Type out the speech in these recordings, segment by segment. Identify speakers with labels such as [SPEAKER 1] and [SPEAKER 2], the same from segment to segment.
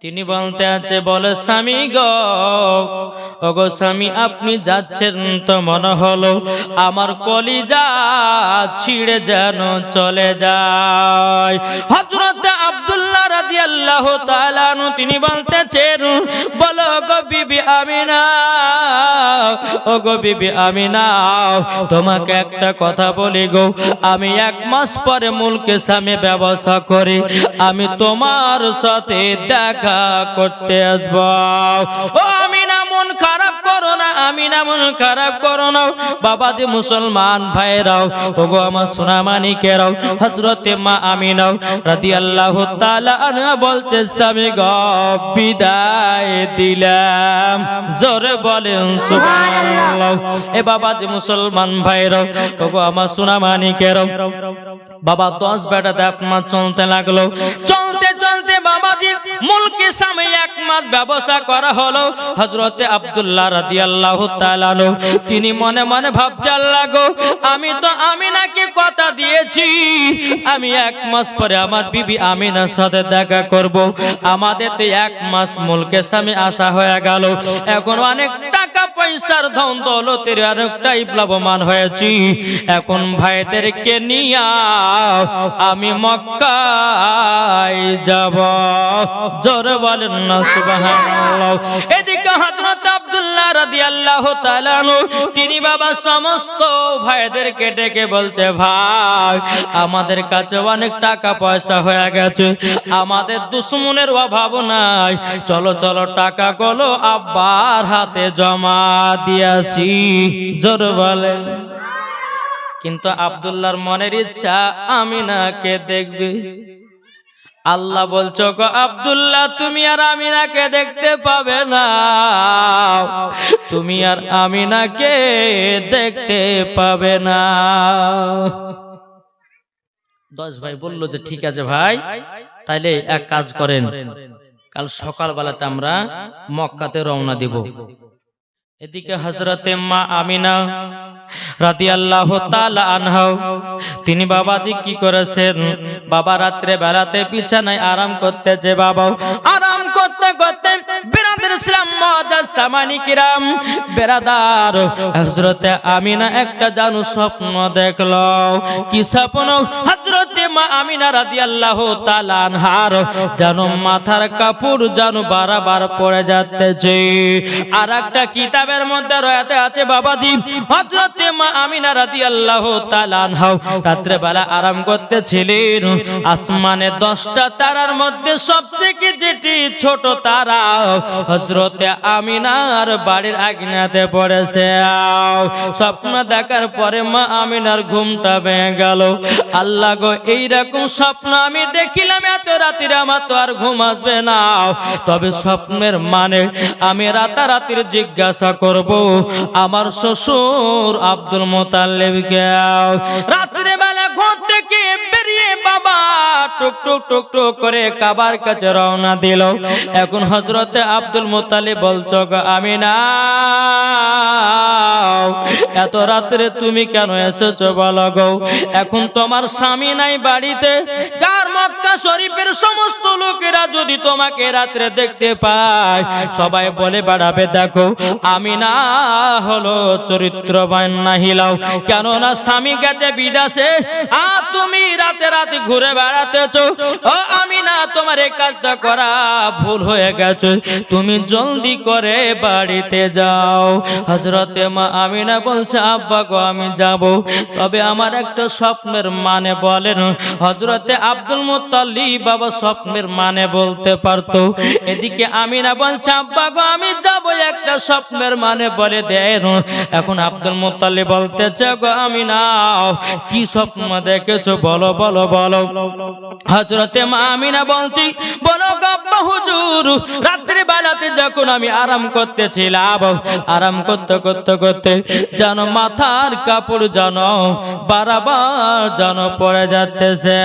[SPEAKER 1] তিনি বলতে আছে, বলে স্বামী গো, ওগো স্বামী আপনি যাচ্ছেন তো মনে হলো আমার কলিজা ছিঁড়ে যেন চলে যায়। হযরত আব্দুল্লাহ রাদিয়াল্লাহু তাআলা আনহু তিনি বলতেছেন, বলো গো বিবি আমিনা, ওগো বিবি আমিনা, তোমাকে একটা কথা বলি গো, আমি 1 মাস পরে মুলকে সামে ব্যবসা করে আমি তোমার সাথে দেখা করতে আসবো। ও আমিনা মন খারাপ করো না, আমিনা মন খারাপ করো না। বাবাজি মুসলমান ভাইরাও, ওগো আমার সোনামানিকেরাও, হযরতে মা আমিনা রাদিয়াল্লাহু তাআলা আনহা বলতে, স্বামী গো বিদায় দিলাম। জোরে বলেন সুবহানাল্লাহ। এ বাবাজি মুসলমান ভাইরাও, ওগো আমার সোনামানিকেরাও, বাবা 10 বেটাতে 1 মাস চলতে লাগলো। চলতে চলতে বাবাজি মুলকে সামে 1 মাস ব্যবসা করা হলো। হযরতে আব্দুল্লাহ রাদিয়াল্লাহু তাআলা আনহু তিনি মনে মনে ভাবছেন, আল্লাহ গো আমি তো আমিনাকে কথা দিয়েছি আমি 1 মাস পরে আমার বিবি আমিনার সাথে দেখা করব। আমাদের তো 1 মাস মুলকে সামে আসা হয়ে গেল, এখন অনেক টাকা পয়সার ধন দৌলতের অনেকটাই লাভবান হয়েছি। এখন ভাইদেরকে নিয়ে আমি মক্কায় যাব। জোরে বলেন না সুবহানাল্লাহ। এদিকে হযরত আব্দুল্লাহ রাদিয়াল্লাহু তাআলা আনহু তিনি বাবা সমস্ত ভাইদেরকে ডেকে বলছে, ভাই আমাদের কাছে অনেক টাকা পয়সা হয়ে গেছে, আমাদের দুশমনের অভাব নাই, চলো চলো টাকাগুলো আব্বার হাতে জমা দিয়েছি। জোরে বলেন। কিন্তু আব্দুল্লাহর মনের ইচ্ছা আমিনাকে দেখবে। আল্লাহ বলছো গো আব্দুল্লাহ তুমি আর আমিনাকে দেখতে পাবে না, তুমি আর আমিনাকে দেখতে পাবে না। 10 ভাই বললো যে ঠিক আছে ভাই, তাইলে এক কাজ করেন, কাল সকালবেলাতে আমরা মক্কাতে রওনা দিব। এদিকে হযরতে মা আমিনা রাদিয়াল্লাহু তাআলা আনহা তিনি বাবাজি কি করেছেন, বাবা রাত্রে বেলাতে বিছানায় আরাম করতেছে। বাবা আরাম করতে করতে বিরাদার ইসলাম মুআদ্দাস সামানি কিরাম বিরাদার, হযরতে আমিনা একটা জানু স্বপ্ন দেখলো। কি স্বপ্ন? হযরতে মা আমিনা রাদিয়াল্লাহু তাআলা আনহার জানু মাথার কাপড় জানু বারবার পড়ে যাচ্ছে। আর একটা কিতাবের মধ্যে রয়াতে আছে বাবাজি হযরতে মা আমিনা রাদিয়াল্লাহু তাআলা আনহা রাত্রে বেলা আরাম করতেছিলেন। আসমানে 10টা তারার মধ্যে সবথেকে যেটি ছোট তারা হযরতে আমিনার বাড়ির আঙিনাতে পড়েছে। স্বপ্ন দেখার পরে মা আমিনার ঘুমটা ভেঙে গেল। আল্লাহ গো এইরকম স্বপ্ন আমি দেখিলাম, এত রাত্রে আমার তো আর ঘুম আসবে না, তবে স্বপ্নের মানে আমি রাতারাতির জিজ্ঞাসা করব আমার শ্বশুর আব্দুল মুতাল্লিবকে। রাত্রে বেলা ঘর থেকে বেরিয়ে বাবা টুক টুক টুক টুক করে কাবার কাছে রওনা দিল। এখন হযরতে আব্দুল মুতাল্লিব বলছো গো আমিনা এত রাত্রে তুমি কেন এসেছো বলো গো? এখন তোমার স্বামী নাই বাড়িতে, কার মক্কা শরীফের সমস্ত লোকেরা যদি তোমাকে রাত্রে দেখতে পায় সবাই বলে বেড়াবে দেখো আমিনা হলো চরিত্রবান নাহিলাও, কেননা স্বামী গেছে বিদেশে আর তুমি রাতে রাতে ঘুরে বেড়াতেছো। ও আমিনা তোমার এই কাজটা করা ভুল হয়ে গেছে, তুমি জলদি করে বাড়িতে যাও। হযরতে মা আমিনা বলছে আব্বা গো আমি যাব, তবে আমার একটা স্বপ্নের মানে বলেন। হযরতে আব্দুল মুত্তালিব বাবা স্বপ্নের মানে বলতে পারতো। এদিকে আমিনা বলছে আব্বা গো আমি যাব, একটা স্বপ্নের মানে বলে দেন। এখন আব্দুল মুত্তালিব বলতেছে গো আমিনা কি স্বপ্ন দেখেছো বলো বলো বলো। হযরতে মা আমিনা বলছি বলো গো আব্বা হুজুর রাত্রি বেলাতে যখন আমি আরাম করতেছিলাম, আরাম করতে করতে করতে যেন মাথার কাপড় যেন বারবার যেন পড়ে যাচ্ছে।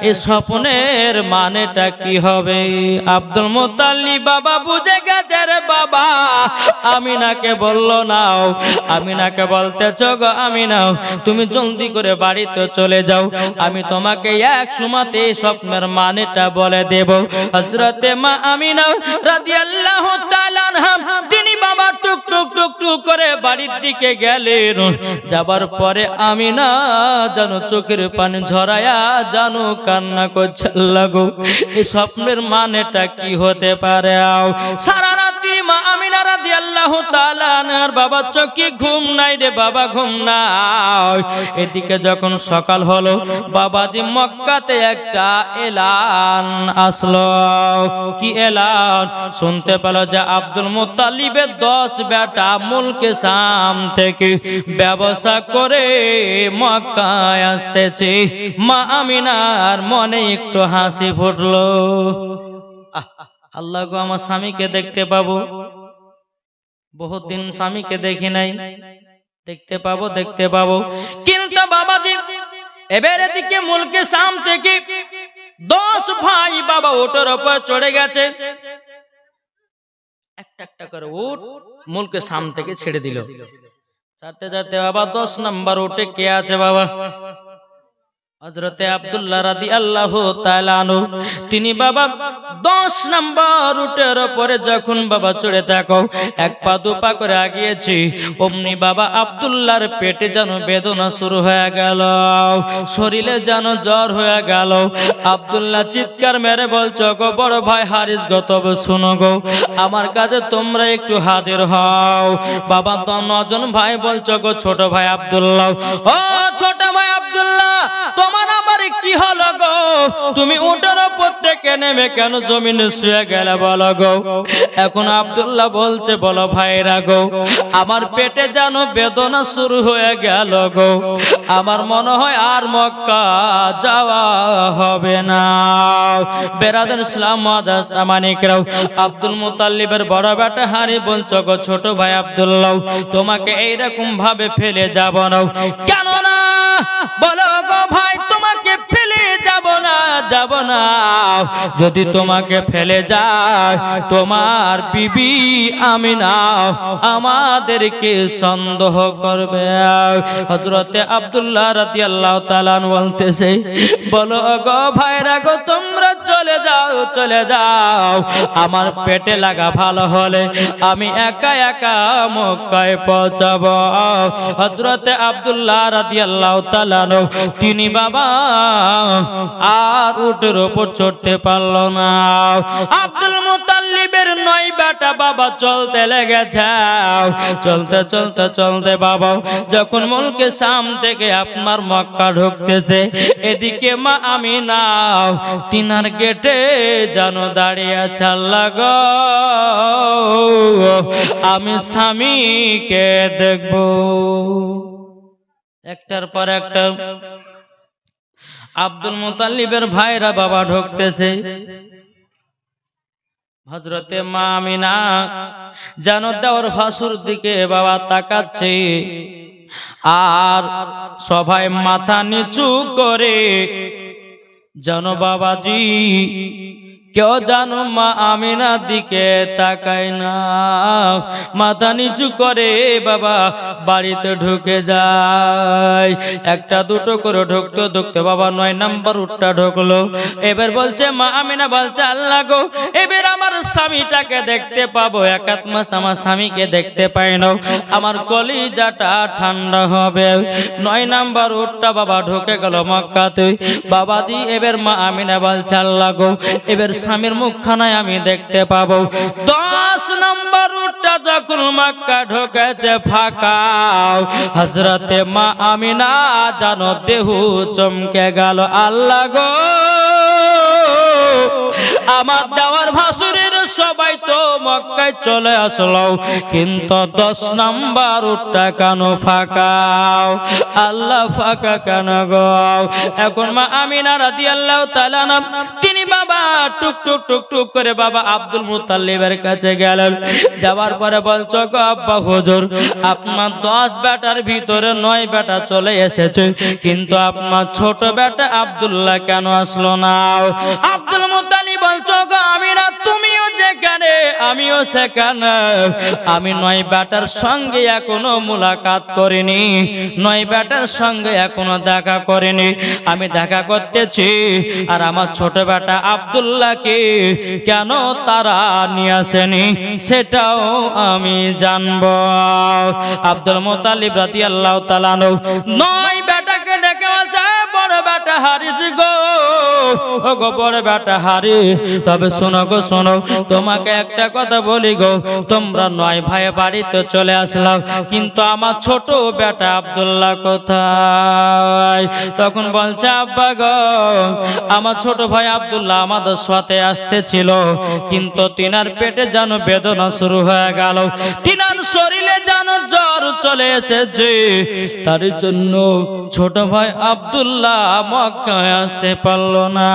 [SPEAKER 1] এই স্বপ্নের মানেটা কি হবে? আব্দুল মুত্তালিব বাবা বুঝে গেছে রে বাবা। আমিনাকে বললো নাও, আমিনাকে বলতেছ গো আমিনা তুমি জলদি করে বাড়িতে চলে যাও, আমি তোমাকে এক সময়তে স্বপ্নের মানেটা বলে দেব। হযরতে মা আমিনা রাদিয়াল্লাহু তাআলা আনহা তিনি বাবা টুক টুক টুক টুক করে বাড়ির দিকে গেলেন। যাবার পরে আমিনা যেন চোখের পানি ঝরায়া যেন কান্না করছে, আল্লাহ গো এই স্বপ্নের মানেটা কি হতে পারে? সারা রাত্রি মা আমিনা রাদিয়াল্লাহু তাআলা আনহার বাবা চোখে ঘুম নাই রে বাবা, ঘুম নাই। এদিকে যখন সকাল হলো বাবাজি মক্কাতে একটা এলান আসলো। কি এলান? শুনতে পেল যে আব্দুল মুত্তালিবের 10 বেটা মুলকে শাম থেকে ব্যবসা করে মক্কায় আসতেছে। মা আমিনার মনে একটু হাসি ফুটলো, আল্লাহ গো আমার স্বামীকে দেখতে পাবো, বহুত দিন স্বামীকে দেখি নাই, দেখতে পাবো দেখতে পাবো। কিন্তু বাবাজি এবার এদিকে মুলকে শাম থেকে 10 ভাই বাবা ওটার উপর চড়ে গেছে, একটা একটা করে উট মুলকে শাম থেকে ছেড়ে দিল। চারতে চারতে বাবা 10 নাম্বার উঠে কে আছে বাবা? হযরতে আব্দুল্লাহ রাদিয়াল্লাহু তাআলা আনহু তিনি বাবা 10 নাম্বার উটের উপরে যখন বাবা চড়ে থাকো, এক পা দু পা করে আগিয়েছি, অমনি বাবা আব্দুল্লাহর পেটে যেন বেদনা শুরু হয়ে গেল, শরীরে যেন জ্বর হয়ে গেল। আব্দুল্লাহ চিৎকার মেরে বলছো গো বড় ভাই হারিস গো তবে শুনো গো, আমার কাছে তোমরা একটু হাজির হও। বাবা 9 জন ভাই বলছো গো ছোট ভাই আব্দুল্লাহ, ও ছোট ভাই আব্দুল্লাহ তোমার আবার কি হলো গো? তুমি উটের উপর থেকে নেমে কেন জমিনে শুয়ে গেলে বলো গো? এখন আব্দুল্লাহ বলছে বলো ভাইরা গো আমার পেটে যেন বেদনা শুরু হয়ে গেল গো, আমার মনে হয় আর মক্কা যাওয়া হবে না। বেরাদার ইসলাম মাদাস আমানিকরাও আব্দুল মুত্তালিবের বড় বেটা হারি বলছো গো ছোট ভাই আব্দুল্লাহ তোমাকে এইরকম ভাবে ফেলে যাব না। কেন না বলো গো ভাই? তোমাকে ফেলে যাব না, যাব না। যদি তোমাকে ফেলে যায় তোমার বিবি আমিনা আমাদেরকে সন্দেহ করবে। হযরতে আব্দুল্লাহ রাদিয়াল্লাহু তাআলা বলতেছে বলো গো ভাইরা গো তোমরা চলে যাও, চলে যাও, আমার পেটে লাগা ভালো হলে আমি একা একা মক্কায় পৌঁছাবো। হযরতে আব্দুল্লাহ রাদিয়াল্লাহু তাআলা তিনি বাবা আর উটের উপর চড়তে পারল না। আব্দুল মুত্তালিবের 9 বেটা বাবা চলতে লেগেছে, চলতে চলতে চলতে বাবা যখন মুলকে শাম থেকে আপনার মক্কা ঢুকতেছে, এদিকে মা আমিনা তিনার গেটে যেন দাঁড়িয়ে আছে, আল্লাহ গো আমি স্বামীকে দেখব। একটার পর একটা আব্দুল মুত্তালিবের ভাইরা বাবা ঢুকতেছে। হযরতে মা আমিনা যেন দেওর ভাসুর দিকে বাবা তাকাচ্ছে, আর সবাই মাথা নিচু করে যেন বাবাজি কেউ জানো মা আমিনার দিকে তাকায় না, মাথা নিচু করে বাবা বাড়িতে ঢুকে যায়। একটা দুটো করে ঢুকতে ঢুকতে বাবা 9 নাম্বার উটটা ঢুকলো। এবার বলছে মা আমিনা বলছে আল্লাহ গো এবার আমার স্বামীটাকে দেখতে পাবো, 1 মাস আমার স্বামীকে দেখতে পাই না, আমার কলিজাটা ঠান্ডা হবে। 9 নাম্বার উটটা বাবা ঢুকে গেল মক্কাতে। বাবাজি এবার মা আমিনা বলছে আল্লাহ গো এবার স্বামীর মুখখানায় আমি দেখতে পাবো। 10 নম্বর উটটা যখন মক্কা ঢুকেছে ফাঁকা, হযরতে মা আমিনা জানো দেহ চমকে গেল, আল্লাহ গো আমার দেওয়ার ভাসুরের সবাই তো মক্কায় চলে আসলো, কিন্তু 10 নাম্বার উটটা কেন ফাঁকা? আল্লাহ ফাঁকা কেন গো? এখন মা আমিনা রাদিয়াল্লাহু তাআলা তিনি বাবা টুক টুক টুক টুক করে বাবা আব্দুল মুত্তালিবের কাছে গেলেন। যাওয়ার পরে বলছো গো আব্বা হুজুর, আপনার 10 বেটার ভিতরে 9 বেটা চলে এসেছে, কিন্তু আপনার ছোট বেটা আব্দুল্লাহ কেন আসলো না? আব্দুল মুত্তালিব বলছো গো আমিনা, তুমিও যেখানে আমিও সেখানে। আমি 9 বেটার সঙ্গে এখনো মুলাকাত করিনি, 9 বেটার সঙ্গে এখনো দেখা করিনি। আমি দেখা করতেছি, আর আমার ছোট বেটা আব্দুল্লাহকে কেন তারা নিয়ে আসেনি সেটাও আমি জানবো। আব্দুল মুত্তালিব রাদিয়াল্লাহু তাআলা 9 বেটাকে ডেকে বলছে, বড় বেটা হারিস গো, ও গো বড় বেটা হারিস, তবে শোনো গো শোনো, তোমাকে একটা কথা বলি গো, তোমরা 9 ভাই বাড়িতে চলে আসলাম, কিন্তু আমার ছোট বেটা আব্দুল্লাহ কোথায়? তখন বলছে আব্বা গো, আমার ছোট ভাই আব্দুল্লাহ আমাদের সাথে আসতেছিল, কিন্তু তিনার পেটে যেন বেদনা শুরু হয়ে গেল, তিনার শরীরে যেন জ্বর চলে এসেছে, তার জন্য ছোট ভাই আব্দুল্লাহ মক্কায় আসতে পারলো না।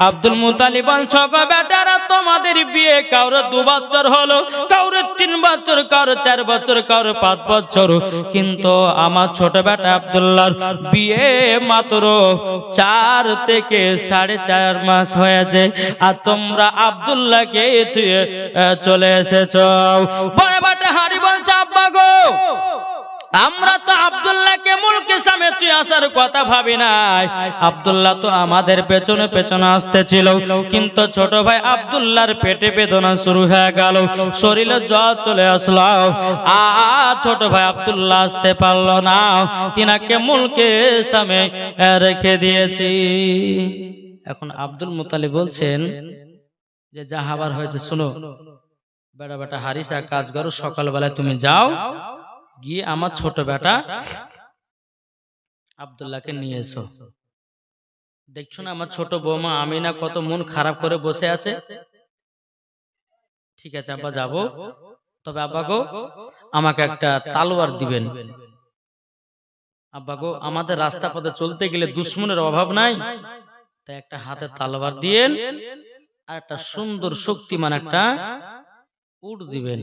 [SPEAKER 1] আব্দুল মুত্তালিব বলছে গো বেটারা, তোমাদের বিয়ে কারো 2 বছর হলো, কারো 3 বছর, কারো 4 বছর, কারো 5 বছর, কিন্তু আমার ছোট বেটা আব্দুল্লাহর বিয়ে মাত্র 4 থেকে 4.5 মাস হয়েছে, আর তোমরা আব্দুল্লাহকে চলে এসেছো। বড় বেটা হারি বলছে আব্বা গো, আমরা তো আব্দুল্লাহকে মুলকে সামনে তুই আসার কথা ভাবি নাই, আব্দুল্লাহ তো আমাদের পেছনে পেছনে আসতেছিল, কিন্তু ছোট ভাই আব্দুল্লাহর পেটে বেদনা শুরু হয়ে গেল, শরীরে জ্বর চলে আসলো, আর ছোট ভাই আব্দুল্লাহ আসতে পারলো না, তিনাকে মুলকে সামনে রেখে দিয়েছি। এখন আব্দুল মুত্তালিব বলছেন যে যা হবার হয়েছে শোনো, বেটা বেটা হারিসা কাজ করো, সকালবেলায় তুমি যাও, গিয়ে আমার ছোট বেটা আব্দুল্লাহকে নিয়ে এসো। দেখছো না আমার ছোট বৌমা আমিনা কত মন খারাপ করে বসে আছে। ঠিক আছে আব্বা যাবো, তবে আব্বা গো আমাকে একটা তালোয়ার দিবেন। আব্বা গো আমাদের রাস্তা পথে চলতে গেলে দুশ্মনের অভাব নাই, তাই একটা হাতে তালোয়ার দিয়েন, আর একটা সুন্দর শক্তিমান একটা উট দিবেন।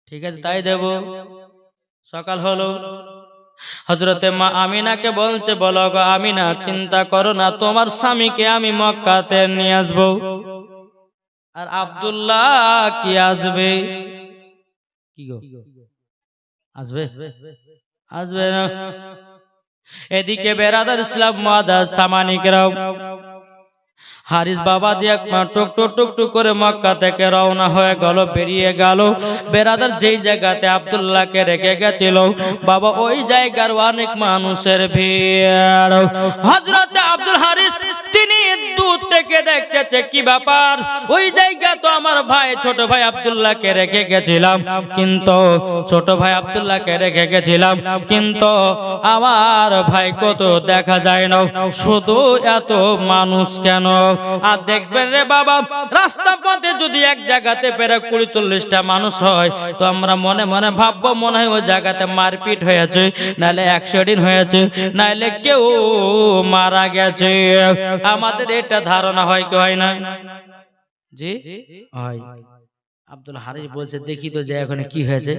[SPEAKER 1] ঠিক আছে তাই দেব। সকাল হলো, হযরতে মা আমিনাকে বলছে, বলো গো আমিনা, চিন্তা করো না, তোমার স্বামীকে আমি মক্কাতে নিয়ে আসবো, আর আব্দুল্লাহ কি আসবে? কি গো আসবে? আসবে না। এদিকে বেরাদার ইসলাম মুআদ্দাস সামানিকরাও, হারিস বাবা দিয়ে টুক টুক টুক টুক করে মক্কা থেকে রওনা হয়ে গেল, বেরিয়ে গেল। বেরাদার যেই জায়গাতে আব্দুল্লাহকে রেখে গেছিল বাবা, ওই জায়গার অনেক মানুষের ভিড়। হযরত আব্দুল হারিস তিনি দূর থেকে দেখতেছে কি ব্যাপার, ওই জায়গা তো আমার ভাই ছোট ভাই আব্দুল্লাহকে রেখে গেছিলাম, কিন্তু ছোট ভাই আব্দুল্লাহকে রেখে গেছিলাম, কিন্তু আমার ভাই কত দেখা যায় না, শুধু এত মানুষ কেন? আর দেখবেন রে বাবা, রাস্তা পথে যদি এক জায়গাতে প্রায় 20-40টা মানুষ হয়, তো আমরা মনে মনে ভাববো মনে হয় ওই জায়গাতে মারপিট হয়েছে, নাহলে অ্যাক্সিডেন্ট হয়েছে, নাহলে কেউ মারা গেছে। আমাদের এটা ধারণা হয় কি হয় না? জি হয়। আব্দুল হারিস বলছে, দেখি তো যে এখানে কি হয়েছে।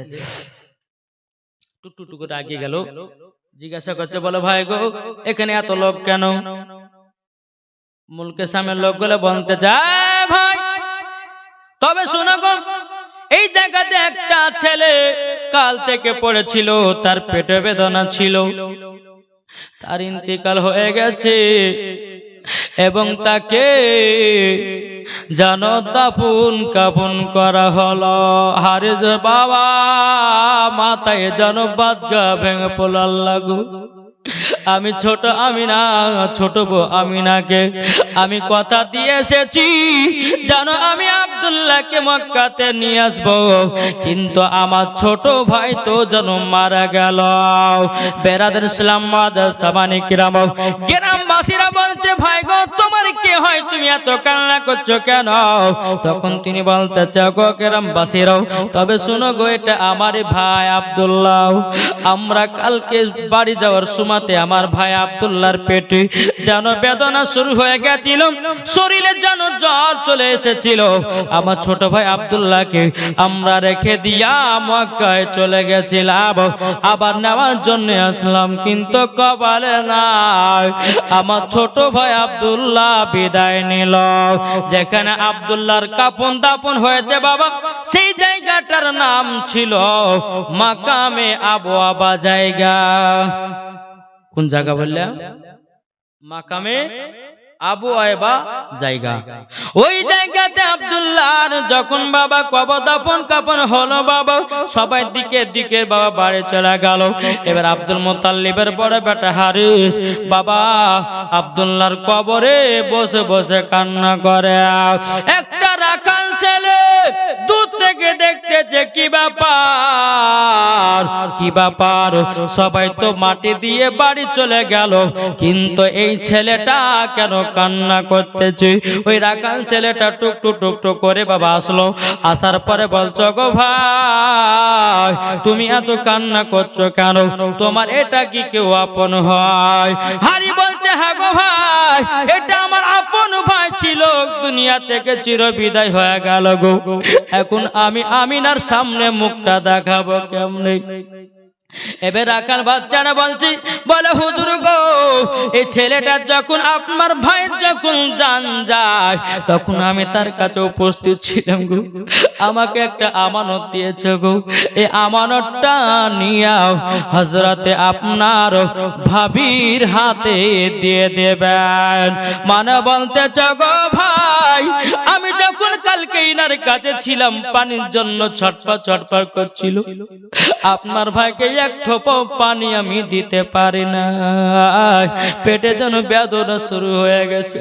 [SPEAKER 1] টুকটুক করে আগে গেল, জিজ্ঞাসা করছে, বলো ভাই গো এখানে এত লোক কেন? মুলকে সামনে লোকগুলো বলতে যায়, ভাই তবে শোনো গো, এই জায়গাতে একটা ছেলে কাল থেকে পড়েছিল, তার পেটে বেদনা ছিল, তার ইন্তেকাল হয়ে গেছে, এবং তাকে জানো দাফন কাফন করা হলো। হারিস বাবা মাথায় যেন বাজগা ভেঙে পড়ল। আল্লাহ গো, আমি ছোট আমিনা, ছোট বউ আমিনাকে আমি কথা দিয়ে এসেছি জানো আমি আব্দুল্লাহকে মক্কাতে নিয়ে আসবো, কিন্তু আমার ছোট ভাই তো যেন মারা গেল। বেরাদার ইসলাম সামানি কিরাম গ্রামবাসীরা বলছে ভাই গো তোমার কে হয়, তুমি এত কান্না করছো কেন? তখন তিনি বলতেছে গো গ্রামবাসীরাও তবে শুনো গো এটা আমার ভাই আব্দুল্লাহ। আমরা কালকে বাড়ি যাওয়ার সময়তে আমার ভাই আব্দুল্লাহর পেটে যেন বেদনা শুরু হয়ে গেছিল, শরীরে যেন জ্বর চলে এসেছিল। আমার ছোট ভাই আব্দুল্লাহকে আমরা রেখে দিয়া মক্কায় চলে গেছিলাম, আবার নেওয়ার জন্য আসলাম, কিন্তু কপালে নাই আমার ছোট ভাই আব্দুল্লাহ বিদায় নিল। যেখানে আব্দুল্লাহর কাফন দাফন হয়েছে বাবা সেই জায়গাটার নাম ছিল মাকামে আবু আবা জায়গা। কোন জায়গা বললে? মাকামে আবু আয়বা জায়গা। ওই জায়গাতে আব্দুল্লাহর যখন বাবা কবর দাফন কাফন হলো বাবা সবাই দিকে দিকে বাবা বাড়ি চলে গেল। এবার আব্দুল মুত্তালিবের বড় বেটা হারিস বাবা আব্দুল্লাহর কবরে বসে বসে কান্না করে। একটা রাখাল ছেলে দূর থেকে দেখতেছে কি ব্যাপার কি ব্যাপার, সবাই তো মাটি দিয়ে বাড়ি চলে গেল, কিন্তু এই ছেলেটা কেন কান্না করতেছে? ওই রাখাল ছেলেটা টুকটু টুকটু করে বাবা আসলো, আসার পরে বলছো গো ভাই তুমি এত কান্না করছো কেন? তোমার এটা কি কেউ আপন হয়? হারি বলছে হ্যাঁ গো ভাই এটা আমার আপন ভাই ছিল, দুনিয়া থেকে চির বিদায় হয়ে গেল গো, এখন আমি আমিনার সামনে মুখটা দেখাবো কেমনে? এবার রাখাল বাচ্চারা বলছি বলে হুজুর গো এই ছেলেটা যখন আপনার ভাইয়ের যখন জান যায় তখন আমি তার কাছে উপস্থিত ছিলাম গো, আমাকে একটা আমানত দিয়েছে গো, এই আমানতটা নিয়াও হযরতে আপনার ভাবির হাতে দিয়ে দেবেন। মানে বলতেছে গো ভাই আমি যখন কালকে ইনার কাছে ছিলাম পানির জন্য ছটফট করছিল, আপনার ভাইকে এক ঠোপা পানি আমি দিতে পারি না, পেটে যেন বেদনা শুরু হয়ে গেছে।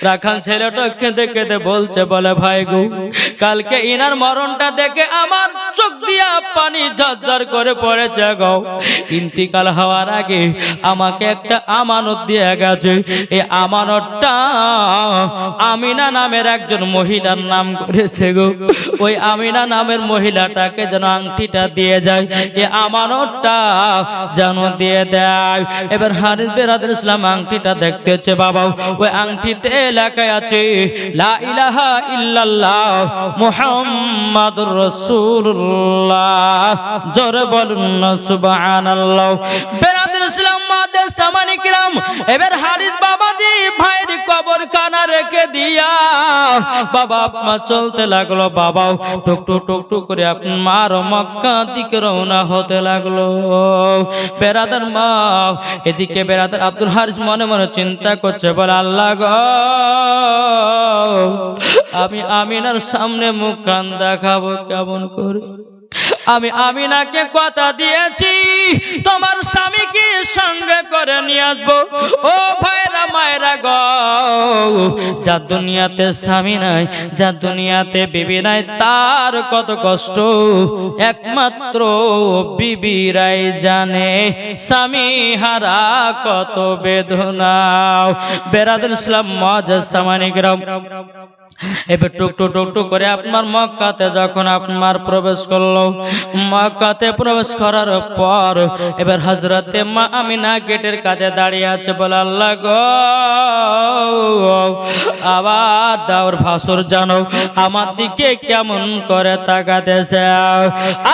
[SPEAKER 1] রাখাল ছেলেটা কেঁদে কেঁদে বলছে বলে ভাই গো কালকে ইনার মরণটা দেখে আমার চোখ দিয়া পানি ঝরঝর করে পড়েছে গো, ইন্তিকাল হওয়ার আগে আমাকে একটা আমানত দিয়ে গেছে, এই আমানতটা আমিনা নামের একজন মহিলার নাম করেছে গো, ওই আমিনা নামের মহিলাটাকে যেন আংটিটা দিয়ে যায়, এই আমানতটা যেন দিয়ে দেয়। এবার হারিস বেরাদার ইসলাম আংটিটা দেখতেছে বাবা, ওই আংটি লেখা আছে লা ইলাহা ইল্লাল্লাহ মুহাম্মাদুর রাসূলুল্লাহ, জোরে বলুন সুবহানাল্লাহ। বেরাদার ইসলাম মাদের সামানি কিরাম এবার হারিস বাবাজি ভাইয়ের কবর খানা রেখে দিয়া বাবা আপনা চলতে লাগলো, বাবাও টুকটুক টুকটুক করে আপনার মক্কা দিকে রওনা হতে লাগলো। বেরাদার মা এদিকে বেরাদার আব্দুল হারিস মনে মনে চিন্তা করছে বলে আল্লাহ গো আমি আমিনার সামনে মুখ কান দেখাবো কেমন করে? আমি আমিনাকে কথা দিয়েছি তোমার স্বামীকে সঙ্গে করে নিয়ে আসবো। ও ভাইরা মায়েরা গো যার দুনিয়াতে স্বামী নাই যার দুনিয়াতে বিবি নাই তার কত কষ্ট একমাত্র বিবিরাই জানে, স্বামী হারা কত বেদনা। বেরাদার ইসলাম মুআজ্জাজ সামানি কিরাম এবার টুকটুক টুকটুক করে আপনার মক্কাতে যখন আপনার প্রবেশ করলো, মক্কাতে প্রবেশ করার পর এবার হযরতে মা আমিনা গেটের কাছে দাঁড়িয়ে আছে বলে আল্লাহ গো আবার দাওর ভাসুর জানো আমার দিকে কেমন করে তাকাতেছে,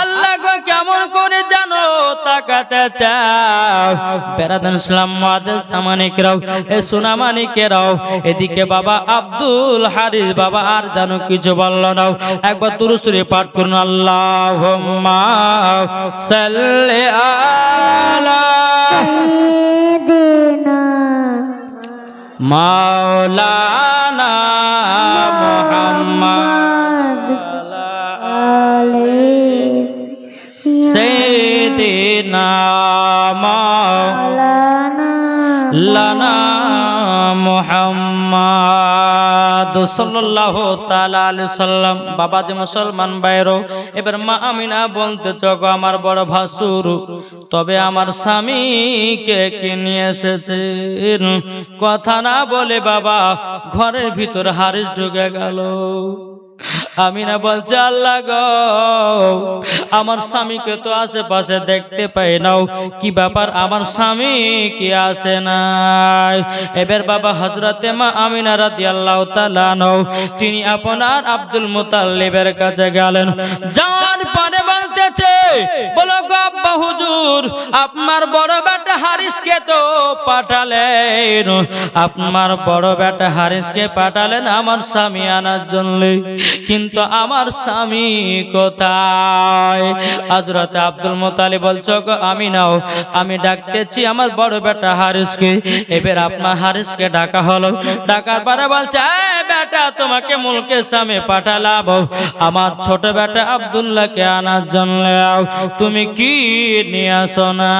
[SPEAKER 1] আল্লাহ গো কেমন করে জানো তাকাতে চাও। বেরাদার ইসলাম মুআজ্জাজ সামানি কিরাম এ সোনামানিকেরাও এদিকে বাবা আব্দুল হারিস বাবা আর জানো কিছু বললো না, একবার দুরূদ শরীফ পাঠ করুন আল্লাহুম্মা সাল্লি আলা মাওলানা মুহাম্মদ সাইয়্যিদিনা মাওলানা সাল্লাল্লাহু তাআলা আলাইহি সাল্লাম। বাবা যে মুসলমান ভাইরো, এবার মা আমিনা বলতে চগো আমার বড় ভাসুর, তবে আমার স্বামীকে কে নিয়ে এসেছেন? কথা না বলে বাবা ঘরের ভিতর হারিস ঢুকে গেল। আমিনা বলছে আল্লাহ গো, আমার স্বামীকে তো আশেপাশে দেখতে পাই নাও, কি ব্যাপার আমার স্বামী কি আসে নাই? এবার বাবা হযরতে মা আমিনা রাদিয়াল্লাহু তাআলা আনহু তিনি আপনার আব্দুল মুতাল্লিবের কাছে গেলেন। যাওয়ার পরে বলতেছে, বলো গো আব্বা হুজুর, আপনার বড় বেটা হারিসকে তো পাঠালেন, আপনার বড় বেটা হারিসকে পাঠালেন আমার স্বামী আনার জন্য, কিন্তু আমার স্বামী কোথায়? হযরত আব্দুল মুতালিব বলছো গো আমি নাও, আমি ডাকতেছি আমার বড় বেটা হারিসকে। এবার আপনার হারিসকে ডাকা হলো। ডাকার পরে বলছে, এই বেটা তোমাকে মুলকে সামনে পাঠালাম আমার ছোট বেটা আব্দুল্লাহকে আনার জন্য, তুমি কি নিয়ে আসো না?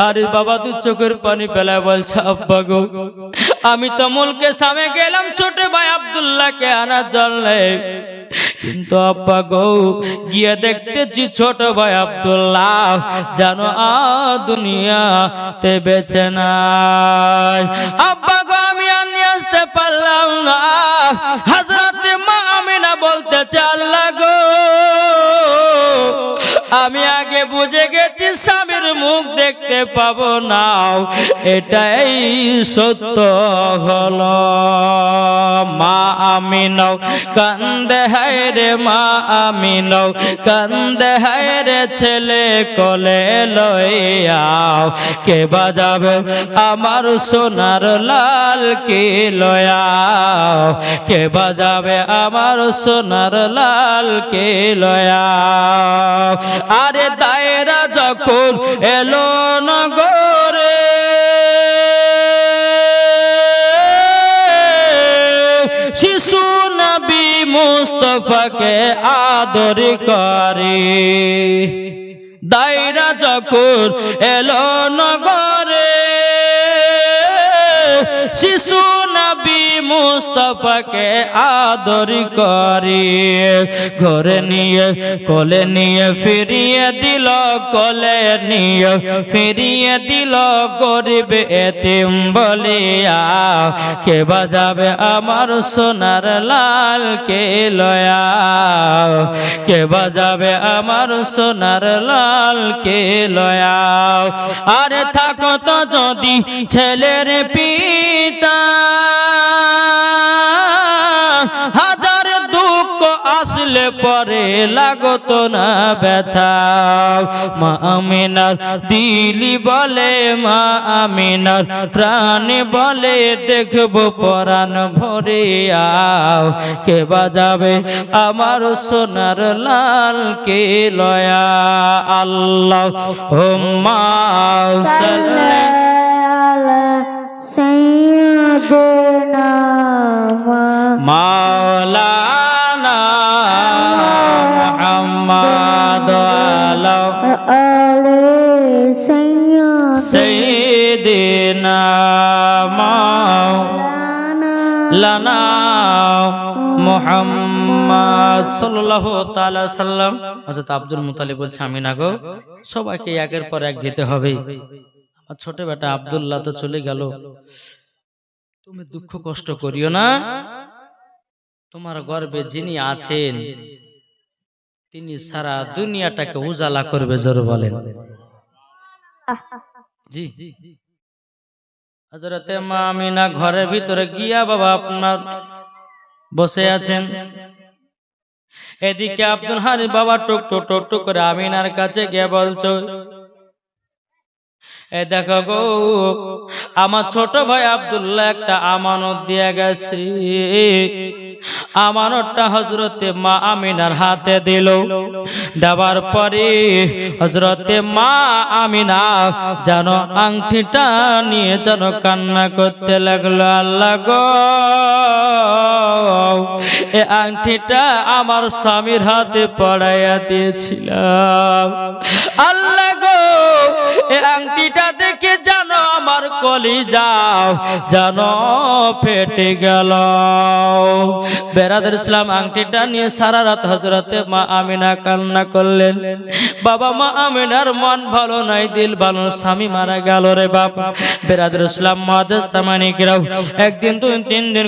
[SPEAKER 1] আরে বাবা তুই চোখের পানি ফেলে বলছে, আব্বা গো আমি তো মুলকে সামনে গেলাম ছোট ভাই আব্দুল্লাহকে আনার জন্য, কিন্তু আব্বা গো গিয়ে দেখতেছি ছোট ভাই আব্দুল্লাহ জানো দুনিয়াতে বেঁচে নাই। আব্বা গো আমি আর নিয়ে আসতে পারলাম না। হযরতে মা আমিনা বলতেছে, আল্লাহ গো আমি আগে বুঝে গেছি স্বামীর মুখ দেখতে পাবো না, এটাই সত্য হলো। মা আমিনা কান্দে হায় রে, মা আমিনা কান্দে হায় রে, ছেলে কোলে লইয়া কে বাজাবে আমার সোনার লাল কে লয়া, কে বাজাবে আমার সোনার লাল কে লয়া। আরে দায়রা যখন এলো নগরে, শিশু নবী মুস্তাফাকে আদর করে, দায়রা যখন এলো নগরে, শিশু নবী মুস্তাফাকে আদর করে, ঘরে নিয়ে কোলে নিয়ে ফিরিয়ে দিল, কোলে নিয়ে ফিরিয়ে দিল গরিব এতিম বলিয়া, কে বাজাবে আমার সোনার লাল কে লয়া, কে বাজাবে আমার সোনার লাল কে লয়া। আরে থাকো তো যদি ছেলের পিতা, হাজার দুঃখ আসলে পরে লাগতো না ব্যথা। মা আমিনার দিলি বলে, মা আমিনার প্রাণ বলে, দেখবো পরাণ ভরে কে বাজাবে আমার সোনার লাল কে লয়া। আল্লাহ হুম্মা সাল্লি সাইয়্যিদিনা মাওলানা মুহাম্মদ আলা সাইয়্যিদিনা মাওলানা মুহাম্মদ সাল্লাল্লাহু তাআলা সাল্লাম। হযরত আব্দুল মুতালিব বলছে, আমিনা গো সবাইকে একের পর এক যেতে হবে, আমার ছোট বেটা আব্দুল্লাহ তো চলে গেল, তুমি দুঃখ কষ্ট করিও না, তোমার গর্ভে যিনি আছেন তিনি সারা দুনিয়াটাকে উজালা করবে, জোরে বলেন জি। হযরতে মা আমিনা ঘরের ভিতরে গিয়া বাবা আপনার বসে আছেন, এদিকে আব্দুল হারিস বাবা টুক টুক টুক টুক করে আমিনার কাছে গিয়ে বলছো, এ দেখো গো আমার ছোট ভাই আব্দুল্লাহ একটা আমানত দিয়ে গেছে, আমানতটা হযরতে মা আমিনার হাতে দিল। দেওয়ার পরে হযরতে মা আমিনা যেন আংটিটা নিয়ে যেন কান্না করতে লাগলো, আল্লাহ গো এই আংটিটা আমার স্বামীর হাতে পড়াইয়া দিয়েছিলাম, আল্লাহ গো এই আংটিটা দেখে যেন আমার কলিজা যেন ফেটে গেল। বেরাদার ইসলাম আংটিটা নিয়ে সারা রাত হযরতে মা আমিনা কান্না করলেন। বাবা মা আমিনার মন ভালো নাই, দিল ভালো, স্বামী মারা গেল রে বাপ। বেরাদার ইসলাম মুআদ্দাস সামানিকেরাও একদিন দুই তিন দিন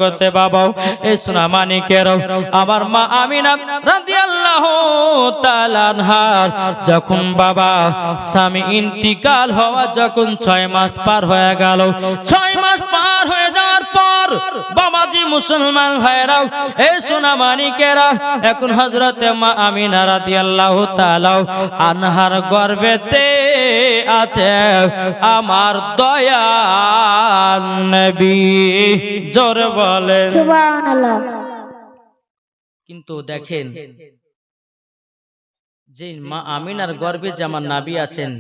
[SPEAKER 1] করতে বাবা এই সোনা মানিকেরাও আমার মা আমিনা রাদিয়াল্লাহু তাআলা আনহার যখন বাবা স্বামী ইন্তিকাল হওয়া যখন 6 মাস পার হয়ে গেল, 6 মাস পার হয়ে যাওয়ার পর বাবাজি মুসলমান ভাইরাও এই সোনা মানিকেরা এখন হযরতে মা আমিনা রাদিয়াল্লাহু তাআলা আনহার গর্ভেতে আছে আমার দয়ার নবী, জোরে বলেন
[SPEAKER 2] সুবহানাল্লাহ।
[SPEAKER 1] কিন্তু দেখেন যে মা আমিনার গর্ভে যে আমার নবী আছেন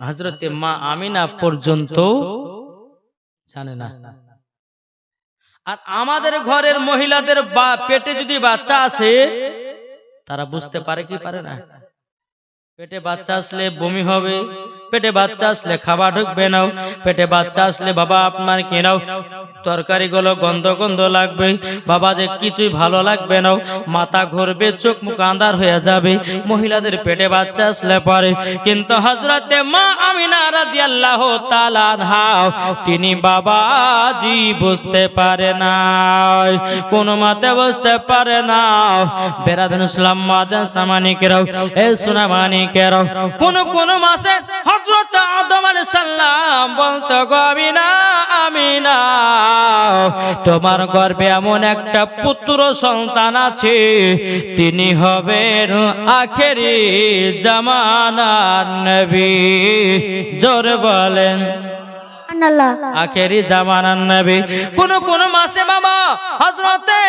[SPEAKER 1] হযরতে মা আমিনা পর্যন্ত জানে না। আর আমাদের ঘরের মহিলাদের পেটে যদি বাচ্চা আসে তারা বুঝতে পারে কি পারে না? পেটে বাচ্চা আসলে বমি হবে, পেটে বাচ্চা আসলে খাবার ঢুকবে না, পেটে বাচ্চা আসলে বাবা আপনার কি নাও তরকারি গুলো গন্ধ গন্ধ লাগবে, বাবা যে কিছুই ভালো লাগবে না, মাথা ঘুরবে, চোখ মুখ আন্ধার হয়ে যাবে মহিলাদের পেটে বাচ্চা আসলে পরে। কিন্তু হযরতে মা আমিনা রাদিয়াল্লাহু তাআলা আনহা তিনি বাবাজি বুঝতে পারে না, কোন মাতে বুঝতে পারে না। বেরাদার ইসলাম মুআদ্দাস সামানিকেরাও এই সোনা মানিকেরাও কোন মাসে হযরত আদম আলাইহিস সালাম বলতো গো আমিনা আমিনা তোমার গর্ভে এমন একটা পুত্র সন্তান আছে তিনি হবেন আখেরি জামানার নবী, জোরে বলেন আখেরি জামানার নবী। কোন মাসে বাবা হযরতে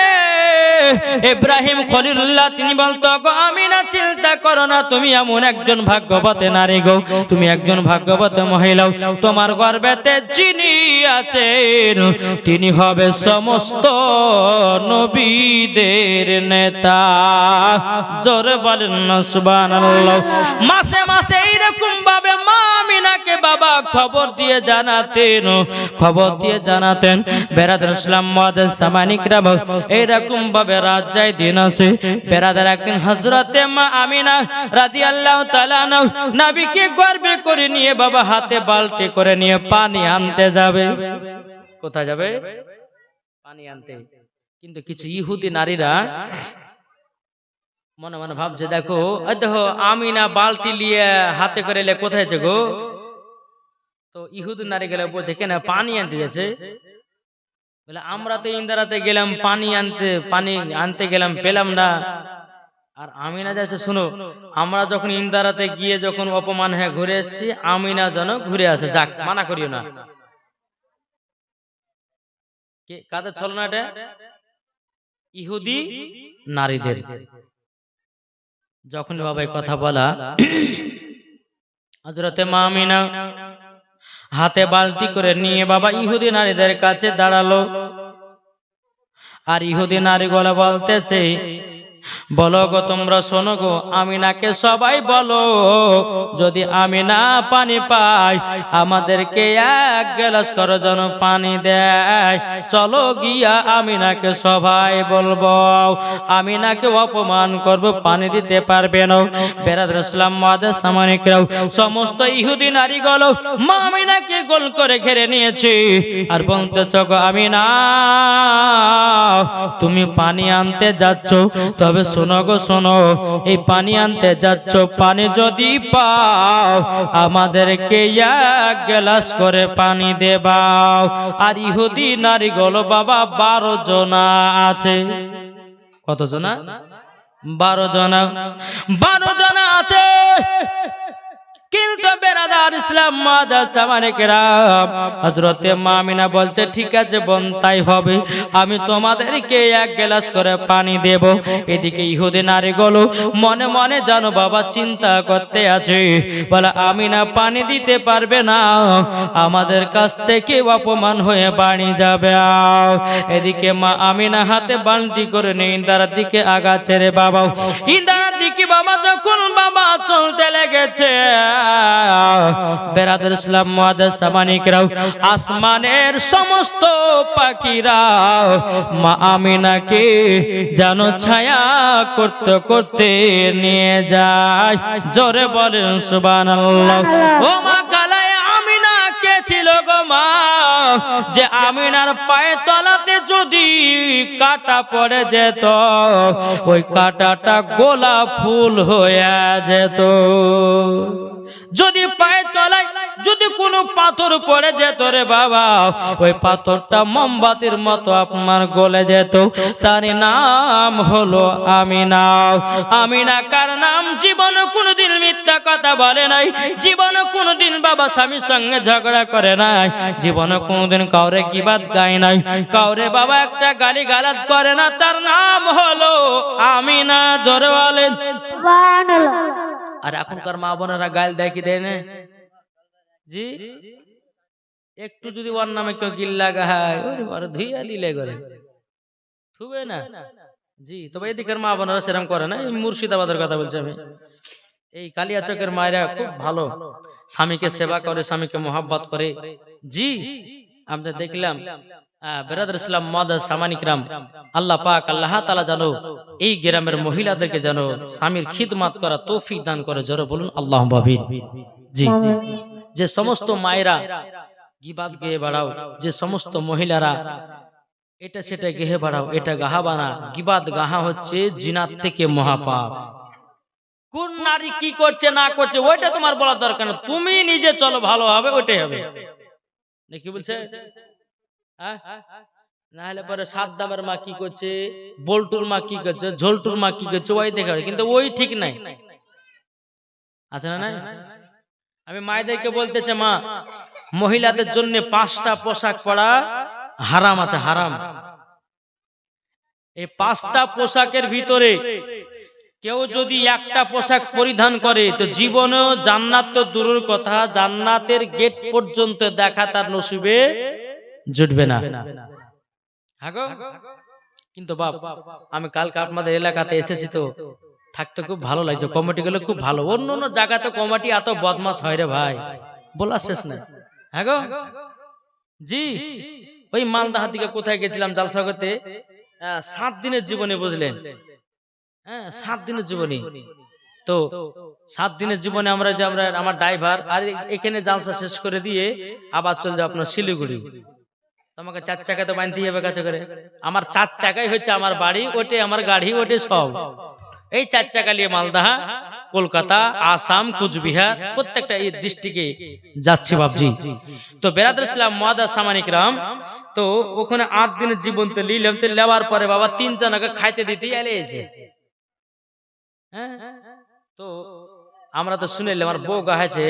[SPEAKER 1] ইব্রাহিম খলিলুল্লাহ তিনি বলতো গো আমিনা চিন্তা করো না, তুমি এমন একজন ভাগ্যবতী নারী গো, তুমি একজন ভাগ্যবতী মহিলা, তোমার গর্ভেতে যিনি আছেন তিনি হবে সমস্ত নবীদের নেতা, জোরে বলেন না সুবহানাল্লাহ। মাসে মাসে এইরকম ভাবে মা আমিনাকে বাবা খবর দিয়ে জানাতেন। বেরাদার ইসলাম মুআদ্দাস সামানিকরা এইরকম ভাবে রাত যায় দিন আছে। বেরাদার একদিন হযরতে মা আমিনা রাদিয়াল্লাহু তাআলা নবীকে গর্ভে করে নিয়ে বাবা হাতে বালতি করে নিয়ে পানি আনতে যাবে। কোথায় যাবে? পানি আনতে। কিন্তু কিছু ইহুদি নারীরা মনে মনে ভাবছে দেখো আমিনা বালতি নিয়ে হাতে করে এলে কোথায় আছে গো? তো ইহুদি নারী গেলে বলছে কেন পানি আনতে গেছে? বলে আমরা তো ইন্দারাতে গেলাম পানি আনতে গেলাম পেলাম না। আর আমিনা যাচ্ছে শুনো আমরা যখন ইন্দারাতে গিয়ে যখন অপমান হয়ে ঘুরে এসেছি আমিনা যেন ঘুরে আসে, যাক মানা করিও না। কাদের ছলনা এটা? ইহুদি নারীদের। যখন বাবাই কথা বলা হযরতে মা আমিনা হাতে বালতি করে নিয়ে বাবা ইহুদি নারীদের কাছে দাঁড়ালো। আর ইহুদি নারীগুলো বলতেছে বলো গো তোমরা শোনো গো আমিনাকে সবাই বলো যদি আমিনা পানি পায় আমাদেরকে এক গ্লাস করে যেন পানি দেয়। চলো গিয়া আমিনাকে সবাই বলবো, আমিনাকে অপমান করবো, পানি দিতে পারবে না। বেরাদার ইসলাম মুআদ্দাস সামানিকরাও সমস্ত ইহুদি নারীগুলো মা আমিনাকে গোল করে ঘিরে নিয়েছে আর বলতেছ গো আমিনা তুমি পানি আনতে যাচ্ছ, তবে শোনো গো শোনো এই পানি আনতে যাচ্ছ, পানি যদি পাও আমাদেরকে এক গ্লাস করে পানি দেবাও। আর ইহুদি নারীগুলো বাবা 12 জনা আছে। কত জনা? 12 জনা। 12 জনা আছে। কিন্তু বেরাদার ইসলাম মাদাসামানিকেরাম হযরতে মা আমিনা বলছে ঠিক আছে বোন তাই হবে, আমি তোমাদেরকে এক গ্লাস করে পানি দেব। এদিকে ইহুদি নারীগুলো মনে মনে জানো বাবা চিন্তা করতে আছে, বলে আমিনা পানি দিতে পারবে না, আমাদের কাছ থেকে অপমান হয়ে বাড়ি যাবে। এদিকে মা আমিনা হাতে বালতি করে নিয়ে ইন্দারার দিকে আগাচ্ছে রে বাবা। ইন্দারার দিকে বাবা যখন বাবা চলতে লেগেছে, বেরাদার ইসলাম মুআদ্দাসামানিকরাও আসমানের সমস্ত পাখিরা মা আমিনাকে যেন ছায়া করতে করতে নিয়ে যায়। জোরে বলেন সুবহানাল্লাহ। ও মা কালায় আমিনা কে ছিল গো মা, যে আমিনার পায়ে তলাতে যদি কাটা পড়ে যেত, ওই কাটাটা গোলাপ ফুল হয়ে যেত। যদি পায়ে তলায় যদি কোনো পাথর পড়ে যেত রে বাবা, ওই পাথরটা মোমবাতির মতো আপনার গলে যেত। তার নাম হলো আমিনা। আমিনা কার নাম? জীবনে কোনোদিন মিথ্যা কথা বলে নাই, জীবনে কোনোদিন বাবা স্বামীর সঙ্গে ঝগড়া করে নাই, জীবনে কোনোদিন কাউরে গীবাত গায় নাই, কাউরে বাবা একটা গালি গালাজ করে না। তার নাম হলো আমিনা। জোরে বলেন সুবহানাল্লাহ। আর এখনকার মা বোনেরা গাল দেয় কি দেয় না? জি, একটু যদি ওর নামে কেউ গিল্লা গায় ওরে ধুইয়া দিলে করে থুবে না। জি, তবে এদিকের মা বোনেরা সেরকম করে না। এই মুর্শিদাবাদের কথা বলছি আমি। এই কালিয়াচকের মায়েরা খুব ভালো, স্বামীকে সেবা করে, স্বামীকে মোহাব্বত করে। জি, আমরা দেখলাম বেরাদার ইসলাম মুআদ্দাসামানিকরাম, আল্লাহ পাক আল্লাহ তাআলা জানো এই গ্রামের মহিলাদেরকে জানো স্বামীর খিদমত করা তৌফিক দান করে। জোরে বলুন আল্লাহুম্মা আমিন। জি, যে সমস্ত মায়েরা গীবাত গেয়ে বাড়াও, যে সমস্ত মহিলারা এটা সেটা গেহে বাড়াও, এটা গাহাবানা। গীবাত গাহা হচ্ছে জিনাত থেকে মহাপাপ। কোন নারী কি করছে না করছে ওইটা তোমার বলার দরকার না, তুমি নিজে চলো ভালো হবে, ওইটাই হবে। কি বলছে? না হলে পরে সাদ্দামের মা কি করছে, বল্টুর মা কি করছে, ঝোলটুর মা কি করছে, ওই দেখা, কিন্তু ওই ঠিক নাই। আছে না? নাই। আমি মায়েদেরকে বলতেছে মা, মহিলাদের জন্য 5টা পোশাক পরা হারাম আছে, হারাম। এই 5টা পোশাকের ভিতরে কেউ যদি একটা পোশাক পরিধান করে তো জীবনেও জান্নাত তো দূরের কথা, জান্নাতের গেট পর্যন্ত দেখা তার নসিবে জুটবে না। কিন্তু বাপ, আমি কালকে আপনাদের এলাকাতে এসেছি তো থাকতে খুব ভালো লাগছে, কমিটি গুলো খুব ভালো। অন্য অন্য জায়গাতে কমিটি এত বদমাস হয় রে ভাই, বলা শেষ না। হ্যাঁ গো জি, ওই মালদাহার দিকে কোথায় গেছিলাম জালসা করতে, 7 দিনের জীবনে, বুঝলেন? হ্যাঁ, 7 দিনের জীবনী। তো 7 দিনের জীবনে আমরা যে আমার ড্রাইভার আর এখানে জালসা শেষ করে দিয়ে আবার চলে যাও আপনার শিলিগুড়ি। তোমাকে 4 চাকা তো বাঁধতেই হবে কাছে করে। আমার 4 চাকাই হচ্ছে আমার বাড়ি, ওটে আমার গাড়ি, ওটে সব। এই 4 চাকা নিয়ে মালদা, কলকাতা, আসাম, কুচবিহার প্রত্যেকটা এই ডিস্ট্রিক্টে যাচ্ছি বাবজি। তো বেরাদার ইসলাম মুআদ্দাসামানিকরাম, তো ওখানে 8 দিনের জীবন তো নিলাম। তো নেওয়ার পরে বাবা 3 জনকে খাইতে দিতে এসে, হ্যাঁ, তো আমরা তো শুনেলে আমার বউ গাছে,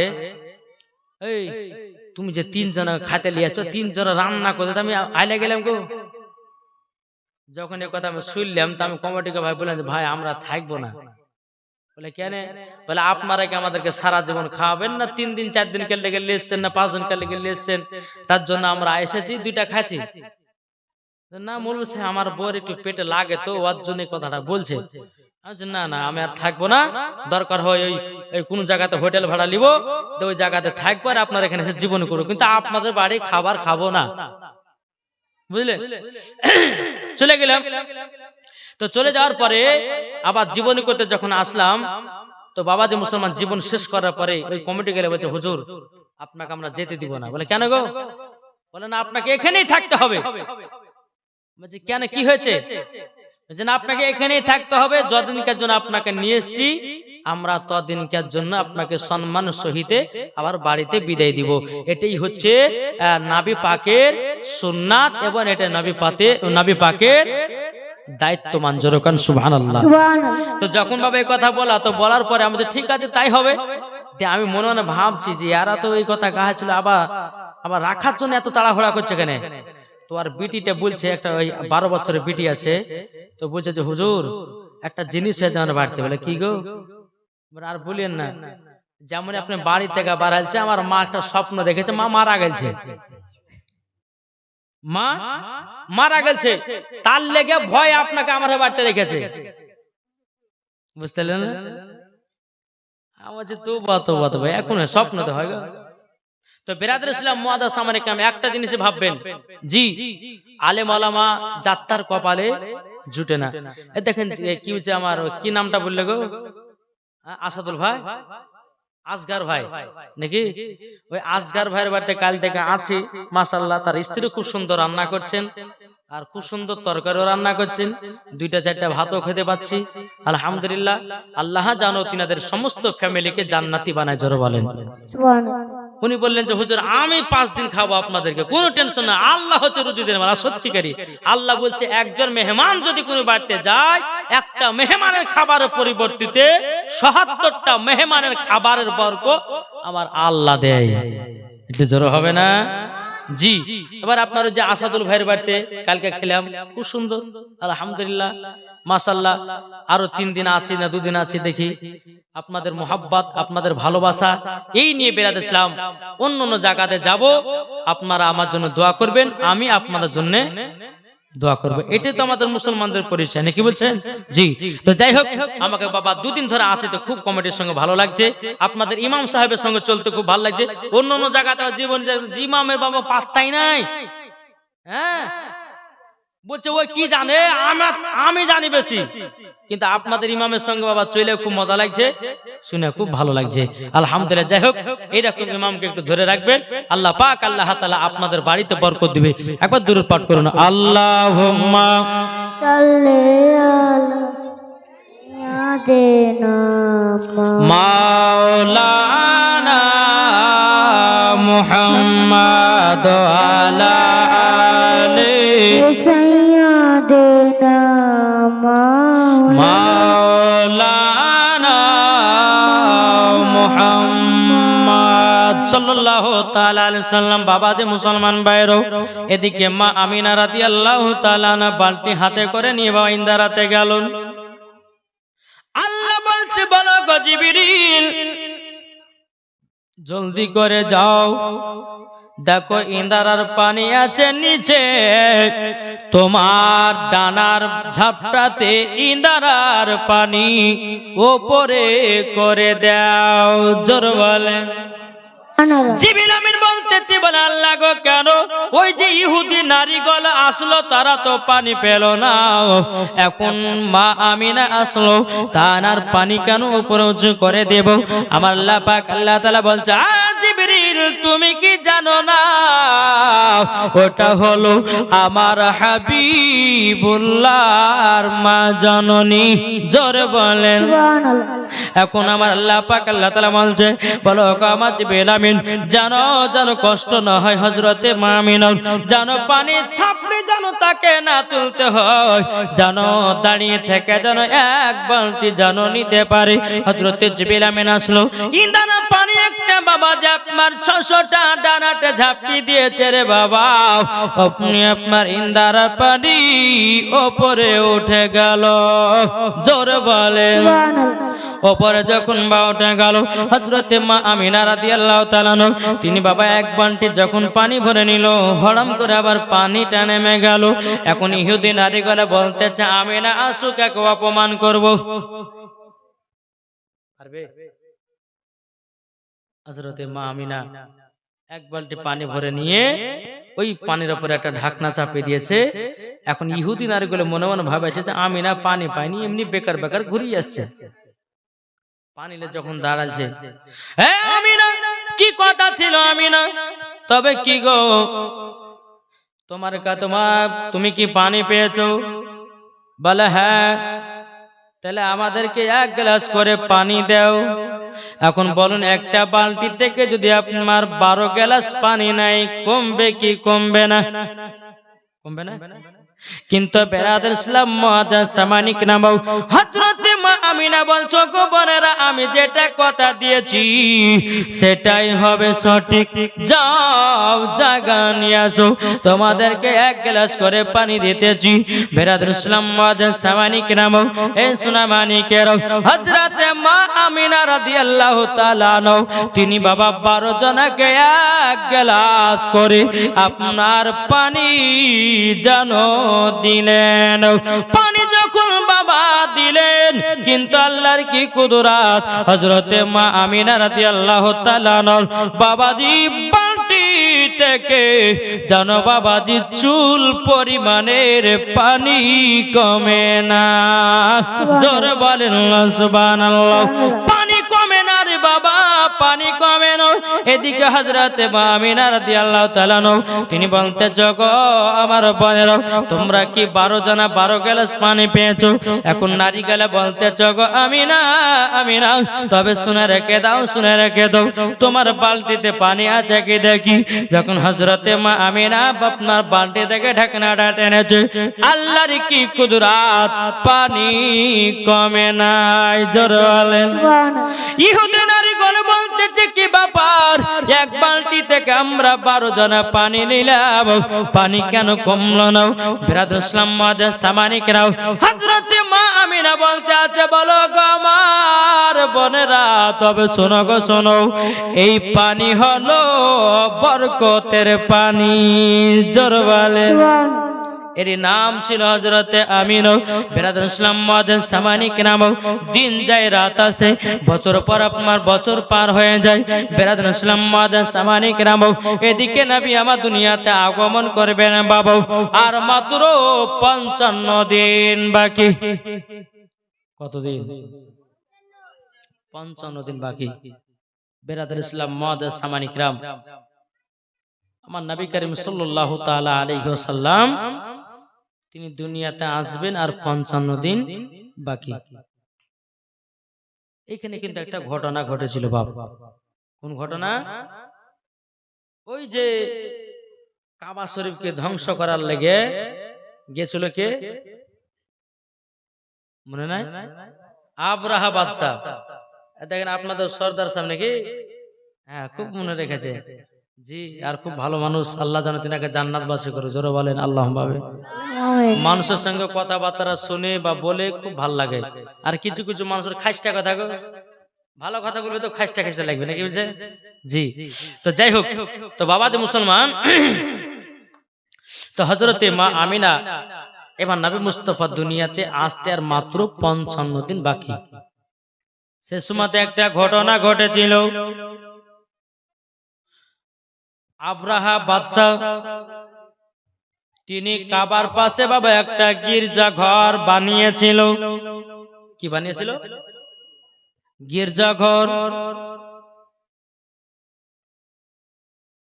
[SPEAKER 1] এই তুমি যে 3 জন খাইতে লিয়েছো, 3 জন রান্না করতে, আমি আইলে গেলাম গো। যখন এই কথা আমি শুনলাম তো আমি কমিটিকে ভাই বললাম যে ভাই আমরা থাকবো না। বলে কেন? বলে আপনারা কি আমাদেরকে সারা জীবন খাওয়াবেন না? 3 দিন 4 দিন কেলে গেলে এসছেন না 5 দিন কেলে গেলে এসছেন, তার জন্য আমরা এসেছি, 2টা খাচ্ছি না। বলছে আমার বউর একটু পেটে লাগে তো ওর জন্য কথাটা বলছে। না না আমি আর থাকবো না, দরকার হয় ওই কোন জায়গাতে হোটেল ভাড়া নিব, তো ওই জায়গাতে থাকবো আর আপনার এখানে এসে জীবন করবো, কিন্তু আপনাদের বাড়ি খাবার খাবো না, বুঝলেন? চলে গেলাম। তো চলে যাওয়ার পরে আবার জীবনী করতে যখন আসলাম, তো বাবাজি মুসলমান জীবন শেষ করার পরে ওই কমিটি গেলে বলছে হুজুর আপনাকে আমরা যেতে দিব না। বলে কেন গো? বলে না আপনাকে এখানেই থাকতে হবে। বলছি কেন, কি হয়েছে? না আপনাকে এখানেই থাকতে হবে, যতদিনকার জন্য আপনাকে নিয়ে এসেছি আমরা ততদিনকার জন্য আপনাকে সম্মান সহিতে আবার বাড়িতে বিদায় দিব। এটাই হচ্ছে নবী পাকের সুন্নাত এবং এটা নবী পাকের দায়িত্বমান। জোরকান সুবহানাল্লাহ। তো যখন বাবা এই কথা বলা, তো বলার পরে আমি ঠিক আছে তাই হবে, আমি মনে মনে ভাবছি যে এরা তো এই কথা গায়ে ছিল, আবার আবার রাখার জন্য এত তাড়াহুড়া করছে কেন। তো আর বিটিটা বলছে, একটা ওই 12 বছরের বিটি আছে, তো বলছে যে হুজুর একটা জিনিস আছে আমার বাড়িতে। বলে কি গো? আর বলেন না, যেমন আপনি বাড়ি থেকে বাড়াইছে, আমার মা একটা স্বপ্ন দেখেছে, মা মারা গেছে, মা মারা গেছে, তার লেগে ভয় আপনাকে আমার বাড়িতে রেখেছে, বুঝতে পারলেন? আমার যে তো ভাই এখন স্বপ্ন তো হয় গো। তো বিরাদর ইসলাম মুআদ্দাস সামনে কাম একটা জিনিসই ভাববেন, জি আলেম ওলামা যাত্রার কপালে জুটে না। এই দেখেন কি হচ্ছে, আমার কি নামটা বললে গো? আসাদুল ভাই, আসগার ভাই নাকি? ওই আসগার ভাইয়ের বাড়িতে কাল থেকে আছি, মাশাআল্লাহ তার স্ত্রী খুব সুন্দর রান্না করছেন, আর খুব সুন্দর তরকারিও রান্না করছেন, 2টা-4টা ভাতও খেতে পাচ্ছি আলহামদুলিল্লাহ। আল্লাহ জানো তিনাদের সমস্ত ফ্যামিলিকে জান্নাতি বানায়, জোরে বলেন সুবহানাল্লাহ। উনি বললেন যে হুজুর আমি 5 দিন খাবো আপনাদেরকে, কোনো টেনশন না, আল্লাহ হচ্ছে রুজি দেন মালা। সত্যিকারই আল্লাহ বলছে একজন মেহমান যদি কোনো বাড়িতে যায়, একটা মেহমানের খাবারের পরিবর্তিতে ৭৭টা মেহমানের খাবারের বরকত আমার আল্লাহ দেয়। একটু জোরে হবে না? জি। এবার আপনার যে আসাদুল ভাইয়ের বাড়িতে কালকে খেলাম, খুব সুন্দর আলহামদুলিল্লাহ মাশাআল্লাহ। আরো 3 দিন আছি না 2 দিন আছি, দেখি আপনাদের মোহাব্বত, আপনাদের ভালোবাসা এই নিয়ে বেরাদ ইসলাম অন্য অন্য জায়গাতে যাব, আপনারা আমার জন্য দোয়া করবেন, আমি আপনাদের জন্য দোয়া করব। এটাই তো আমাদের মুসলমানদের পরিচয়, নাকি বলছেন? জি। তো যাই হোক, আমাকে বাবা 2 দিন ধরে আছে, তো খুব কমিটির সঙ্গে ভালো লাগছে, আপনাদের ইমাম সাহেবের সঙ্গে চলতে খুব ভালো লাগছে। অন্য অন্য জায়গাতে জীবন ইমামের বাবা পাত্তাই নাই, হ্যাঁ বলছে ওই কি জানে, আমি জানি বেশি, কিন্তু আপনাদের ইমামের সঙ্গে বাবা চলে খুব মজা লাগছে, শুনে খুব ভালো লাগছে আলহামদুলিল্লাহ। যাই হোক, এইরকম ইমামকে একটু ধরে রাখবেন, আল্লাহ পাক আল্লাহ তাআলা আপনাদের বাড়িতে বরকত দিবে। একবার দুরূদ পাঠ করুন, আল্লাহুম্মা সাল্লি আলা সাইয়্যিদিনা মাওলানা মুহাম্মাদ আলা আলি সাইয়্যিদিনা মাওলানা মুহাম্মাদ সাল্লাল্লাহু তাআলা আলাইহি সাল্লাম। বাবা যে মুসলমান ভাইরা, এদিকে মা আমিনা রাদিয়াল্লাহু তাআলা না বালতি হাতে করে নিয়ে বাবা ইন্দারাতে গেলেন। আল্লাহ বলছে বলো গো জিবরিল জলদি করে যাও, দেখো ইন্দারার পানি আছে নিচে, তোমার ডানার ঝাপটাতে ইন্দারার পানি ওপরে করে দাও, জোর বলেন। জিবরিল আমিন বলতেছি বলে আল্লাহ গো কেন? ওই যে ইহুদি নারীগুলো আসলো, তারা তো পানি পেল না, এখন মা আমিনা আসলো, তার পানি কেন উপরে উঁচু করে দেব? আমার আল্লাহ পাক আল্লাহ তাআলা বলছে জিবরিল তুমি কি জানো না, ওটা হলো আমার হাবিবুল্লাহর মা জননী, জোরে বলেন সুবহানাল্লাহ। এখন আমার আল্লাহ পাক আল্লাহ তাআলা বলছে বলো আমার জিবরিল আমিন জানো জানো কষ্ট না হয় হযরতে মা আমিনা, জানো পানি ছাপড়ে জানো তাকে না তুলতে হয়, জানো দাঁড়িয়ে থেকে জানো এক বালতি জানো নিতে পারে। হযরতে জিবরিল আমিন আসলো, ইন্দারা পানি একটা বাবা যে আপনার 600টা ডানাতে ঝাঁপি দিয়েছে রে বাবা, আপনি আপনার ইন্দারা পানি উপরে উঠে গেল, জোরে বলেন ওপরে যখন বা উঠে গেল, হযরতে মা আমিনা রাদিয়াল্লাহু তাআলা তিনি বাবা এক বালতি যখন পানি ভরে নিল, হড়াম করে আবার পানিটা নেমে গেল। এখন ইহুদি নারীগুলো বলতেছে আমিনা আসুক একে অপমান করব, পারবে? হযরতে মা আমিনা এক বালতি পানি ভরে নিয়ে ওই পানির উপরে একটা ঢাকনা চাপিয়ে দিয়েছে। এখন ইহুদি নারীগুলো মনে মনে ভাবেছে যে আমিনা পানি পায়নি, এমনি বেকার বেকার ঘুরিয়ে আসছে। পানিলে যখন দাঁড়াচ্ছে, আমিনা কি কথা ছিল আমিনা, তবে কি গো তোমার তুমি কি পানি পেয়েছো? বলে হ্যাঁ। তাহলে আমাদেরকে 1 গ্লাস করে পানি দাও। এখন বলুন একটা বালতি থেকে যদি আপনার 12 গ্লাস পানি নাই, কমবে কি কমবে না? কমবে না। কিন্তু বেরাদার ইসলাম মুআদ্দাস সামানিক নামাও হযরতে মা আমিনা বলছো গো বোনেরা, আমি যেটা কথা দিয়েছি সেটাই হবে সঠিক। যাও জাগা নিয়ে আসো, তোমাদেরকে এক গ্লাস করে পানি দিতেছি। বেরাদুল ইসলাম মুআজ্জিন সামানিক নাম, এই সুনামানিকের হযরতে মা আমিনা রাদিয়াল্লাহু তাআলা আনহা তিনি বাবা 12 জনকে এক গ্লাস করে আপনার পানি জানো দিলেন। পানি যখন বাবা দিলেন, কিন্তু আল্লাহর কি কুদরত, হযরতে মা আমিনা রাদিয়াল্লাহু তাআলা আনহা বাবাজি বালতি থেকে জানো বাবাজি চুল পরিমাণের পানি কমে না। জোরে বলেন সুবহানাল্লাহ। পানি কমে না রে বাবা, পানি কমে না। এদিকে হযরতে মা আমিনা রাদিয়াল্লাহু তাআলা তিনি বলতে গো আমার বোনেরা, তোমরা কি 12 জনা 12 গ্লাস পানি পেয়েছো? এখন নারী গেলে বলতে গো আমিনা আমিনা, তবে শুনে রেখে দাও, শুনে রেখে দাও, তোমার বালতিতে পানি আছে কি দেখি। যখন হযরতে মা আমিনা আপনার বালতি থেকে ঢাকনাটা টেনেছে, আল্লাহর কি কুদরত, পানি কমে নাই। জোরে বলেন। ইহুদি নারী গলে বলতেছে কি ব্যাপার, এক বালতি থেকে আমরা 12 জনা পানি নিলাম, পানি কেন কমলো না? বেরাদুল ইসলাম মুআজ্জিন সামানিকরাও হযরতে মা আমিনা বলতে আছে, বলো গো আমার বোনেরা, তবে শোনো গো শোনো, এই পানি হলো বরকতের পানি। জোরে বলেন। এর নাম ছিল হযরতে আমিনা। বেরাদুল ইসলাম মুআজ্জিন সামানিক নাম। দিন যায় রাত আসে, বছর পর আপনার বছর পার হয়ে যায়। বেরাদুল ইসলাম মুআজ্জিন সামানিক নাম। এদিকে নবী আমার দুনিয়াতে আগমন করবেন বাবা, আর মাত্র 55 দিন বাকি। কতদিন? 55 দিন বাকি। বেরাদুল ইসলাম মুআজ্জিন সামানিক নাম। আমার নবী করিম সাল্লাল্লাহু তাআলা আলাইহি ওয়াসাল্লাম তিনি দুনিয়াতে আসবেন আর 55 দিন বাকি। এখানে কিন্তু একটা ঘটনা ঘটেছিল বাপ। কোন ঘটনা? ওই যে কাবা শরীফকে ধ্বংস করার লেগে গেছিল কে মনে নাই? আব্রাহা বাদশা। দেখেন আপনাদের সর্দার সামনে কি, হ্যাঁ খুব মনে রেখেছে জি, আর খুব ভালো মানুষ, আল্লাহ যেন তিনাকে জান্নাতবাসী করে। জোরে বলেন আল্লাহুম্মা আমিন। মানুষের সঙ্গে কথাবার্তা শুনে বা বলে খুব ভালো লাগে। আর কিছু কিছু মানুষের খাইস্টা কথা, ভালো কথা বলবে তো খাইস্টা খাইস্টা লাগবে নাকি বলছে জি। তো যাই হোক, তো বাবাজি মুসলমান, তো হযরতে মা আমিনা এবার নবী মুস্তাফা দুনিয়াতে আসতে আর মাত্র 55 দিন বাকি। সে সময়তে একটা ঘটনা ঘটেছিল। আব্রাহা বাদশা তিনি কাবার পাশে বাবা একটা গির্জা ঘর বানিয়েছিল। কি বানিয়েছিল? গির্জা ঘর।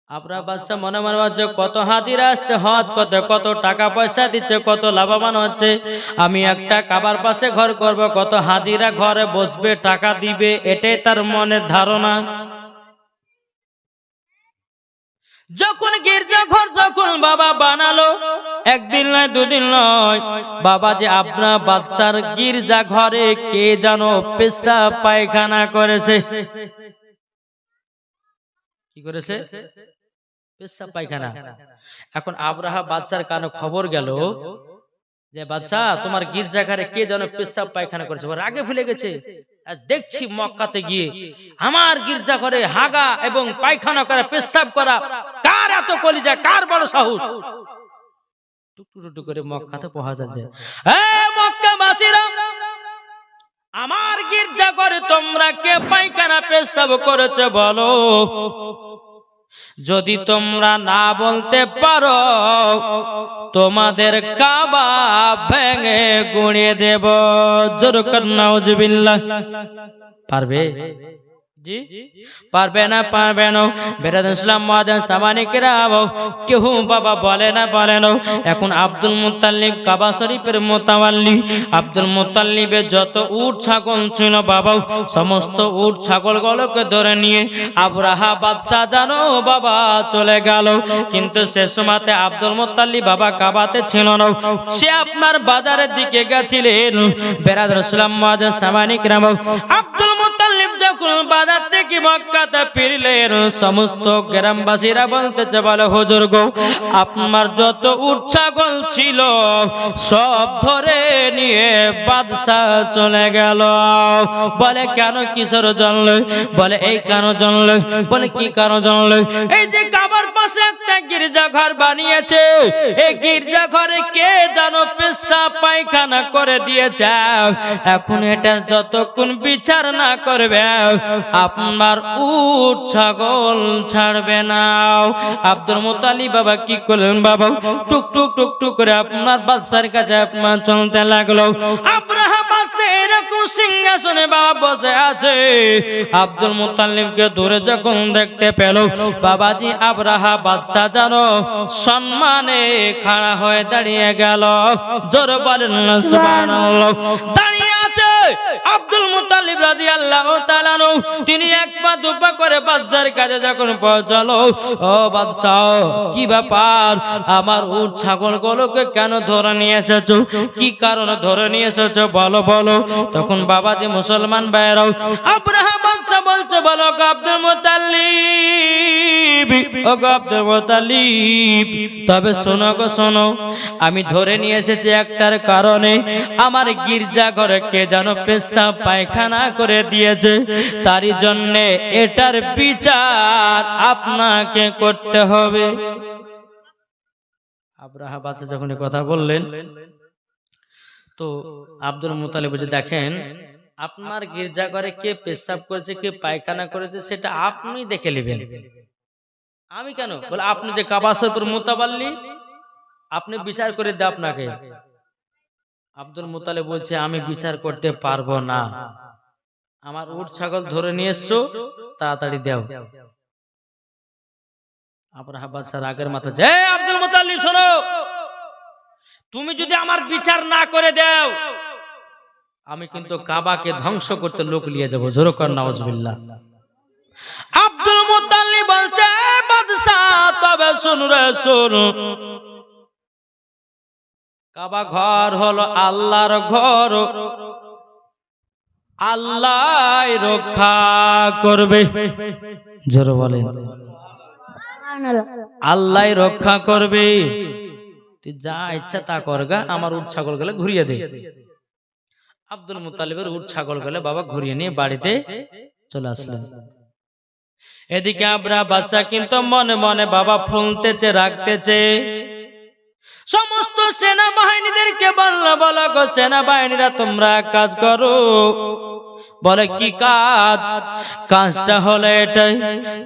[SPEAKER 1] আব্রাহা বাদশা মনে মনে ভাবছে কত হাজিরা আসছে হজ করতে, কত টাকা পয়সা দিচ্ছে, কত লাভবান হচ্ছে, আমি একটা কাবার পাশে ঘর করব, কত হাজিরা ঘরে বসবে, টাকা দিবে, এটাই তার মনের ধারণা। যখন গির্জা ঘর যখন বাবা বানালো, একদিন নয় দুদিন নয়, বাবা যে আপনার বাদশার গির্জা ঘরে কে জানো পেশাব পায়খানা করেছে। কি করেছে? পেশাব পায়খানা। এখন আব্রাহা বাদশার কানে খবর গেল যে বাদশা তোমার গির্জা ঘরে কে যেন পেশাব পায়খানা করেছে। রাগে ফেলে গেছে। দেখছি মক্কাতে গিয়ে আমার গির্জা ঘরে হাগা এবং পায়খানা করা, পেশাব করা, কার এত কলিজা, কার বড় সাহস। টুকটুক করে মক্কাতে পৌঁছা যাচ্ছে। মক্কাবাসীরা, আমার গির্জা ঘরে তোমরা কে পায়খানা পেশাব করেছে বলো। যদি তোমরা না বলতে পারো তোমাদের কাবা ভেঙে গুঁড়িয়ে দেব। জোরে করে নাউজুবিল্লাহ। পারবে? জি পারবে না বেরাদুল ইসলাম মুআজ্জিন সামানিকেরাম কেউ বাবা বলে না এখন আব্দুল মুত্তালিব কাবা শরীফের মুতাওয়াল্লি আব্দুল মুত্তালিবের যত উট ছাগল ছিল বাবা সমস্ত উট ছাগলগুলোকে ধরে নিয়ে আবরাহা বাদশা জানো বাবা চলে গেল কিন্তু সে সময়তে আব্দুল মুত্তালিব বাবা কাবাতে ছিল না সে আপনার বাজারের দিকে গেছিলেন বেরাদুল ইসলাম মুআজ্জিন সামানিকেরাম আব্দুল মুত্তালিব যখন বাজার থেকে মক্কাতে ফিরলেন সমস্ত গ্রামবাসীরা বলতেছে বলে হুজুর গো আপনার যত উট ছাগল ছিল সব ধরে নিয়ে বাদশা চলে গেল বলে কেন কিসের জানলে বলে এই কেন জানলে বলে কি কারণ জানলে এই যে কাবার পাশে একটা গির্জাঘর বানিয়েছে এই গির্জাঘরে কে জানো পেশাব পায়খানা করে দিয়েছে এখন এটার যতক্ষণ বিচার না করবে আপনার উট ছাগল ছাড়বে না আব্দুল মুত্তালিব বাবা কি করলেন বাবা টুক টুক টুক টুক করে আপনার বাদশার কাছে আপনার চলতে লাগলো আব্রাহা বাদশা এরকম সিংহাসনে বাবা বসে আছে আব্দুল মুত্তালিবকে দূরে যখন দেখতে পেল বাবাজি আব্রাহা বাদশা জানো সম্মানে খাড়া হয়ে দাঁড়িয়ে গেল জোরে বলেন না সুবহানাল্লাহ দাঁড়িয়ে আছে আব্দুল মুত্তালিব রাদিয়াল্লাহু তাআলা তিনি এক পা দুপা করে বাদশার কাছে যখন পৌঁছালো ও বাদশা কি ব্যাপার আমার উট ছাগলগুলোকে কেন ধরে নিয়ে এসেছো কি কারণে ধরে নিয়ে এসেছো বলো বলো তখন বাবাজি মুসলমান ভাইরাও আব্রাহা বাদশা বলছে বলো আব্দুল মুত্তালিব ও আব্দুল মুত্তালিব তবে শোনো গো শোনো আমি ধরে নিয়ে এসেছি একটার কারণে আমার গির্জা ঘরে কে যেন পেশাব পায়খানা করে দিয়েছে তারই জন্য এটার বিচার আপনাকে করতে হবে আব্রাহা বাদশা যখন কথা বললেন তো আব্দুল মুত্তালিব বলে দেখেন আপনার গির্জা ঘরে কে পেশাব করেছে কে পায়খানা করেছে সেটা আপনি দেখে নেবেন আমি কেন বলে আপনি যে কাবা শরীফের মুতাওয়াল্লি আপনি বিচার করে দেন আপনাকে আব্দুল মুত্তালিব বলছে আমি বিচার করতে পারবো না আমার উট ছাগল ধরে নিয়ে এসছো তাড়াতাড়ি দাও আব্রাহা বাদশা রাগের মাথায় যে আব্দুল মুত্তালিব শোনো তুমি যদি আমার বিচার না করে দাও আমি কিন্তু কাবাকে ধ্বংস করতে লোক নিয়ে যাব জোরে কর নাউজুবিল্লাহ আব্দুল মুত্তালিব বলছে বাদশা তবে শুন রে শুন কাবা ঘর হলো আল্লাহর ঘর আল্লাহ রক্ষা করবে জোরে বলেন আল্লাহ রক্ষা করবে তুই যা ইচ্ছা তা করগা আমার উট ছাগল গেলে ঘুরিয়ে দে আব্দুল মুত্তালিবের উট ছাগল গেলে বাবা ঘুরিয়ে নিয়ে বাড়িতে চলে আসলেন এদিকে আব্রাহা বাদশা কিন্তু মনে মনে বাবা ফুলতেছে রাখতেছে সমস্ত সেনাবাহিনীদেরকে বললো বলো গো সেনাবাহিনীরা তোমরা কাজ করো বলে কি কাজ কাজটা হলো এটাই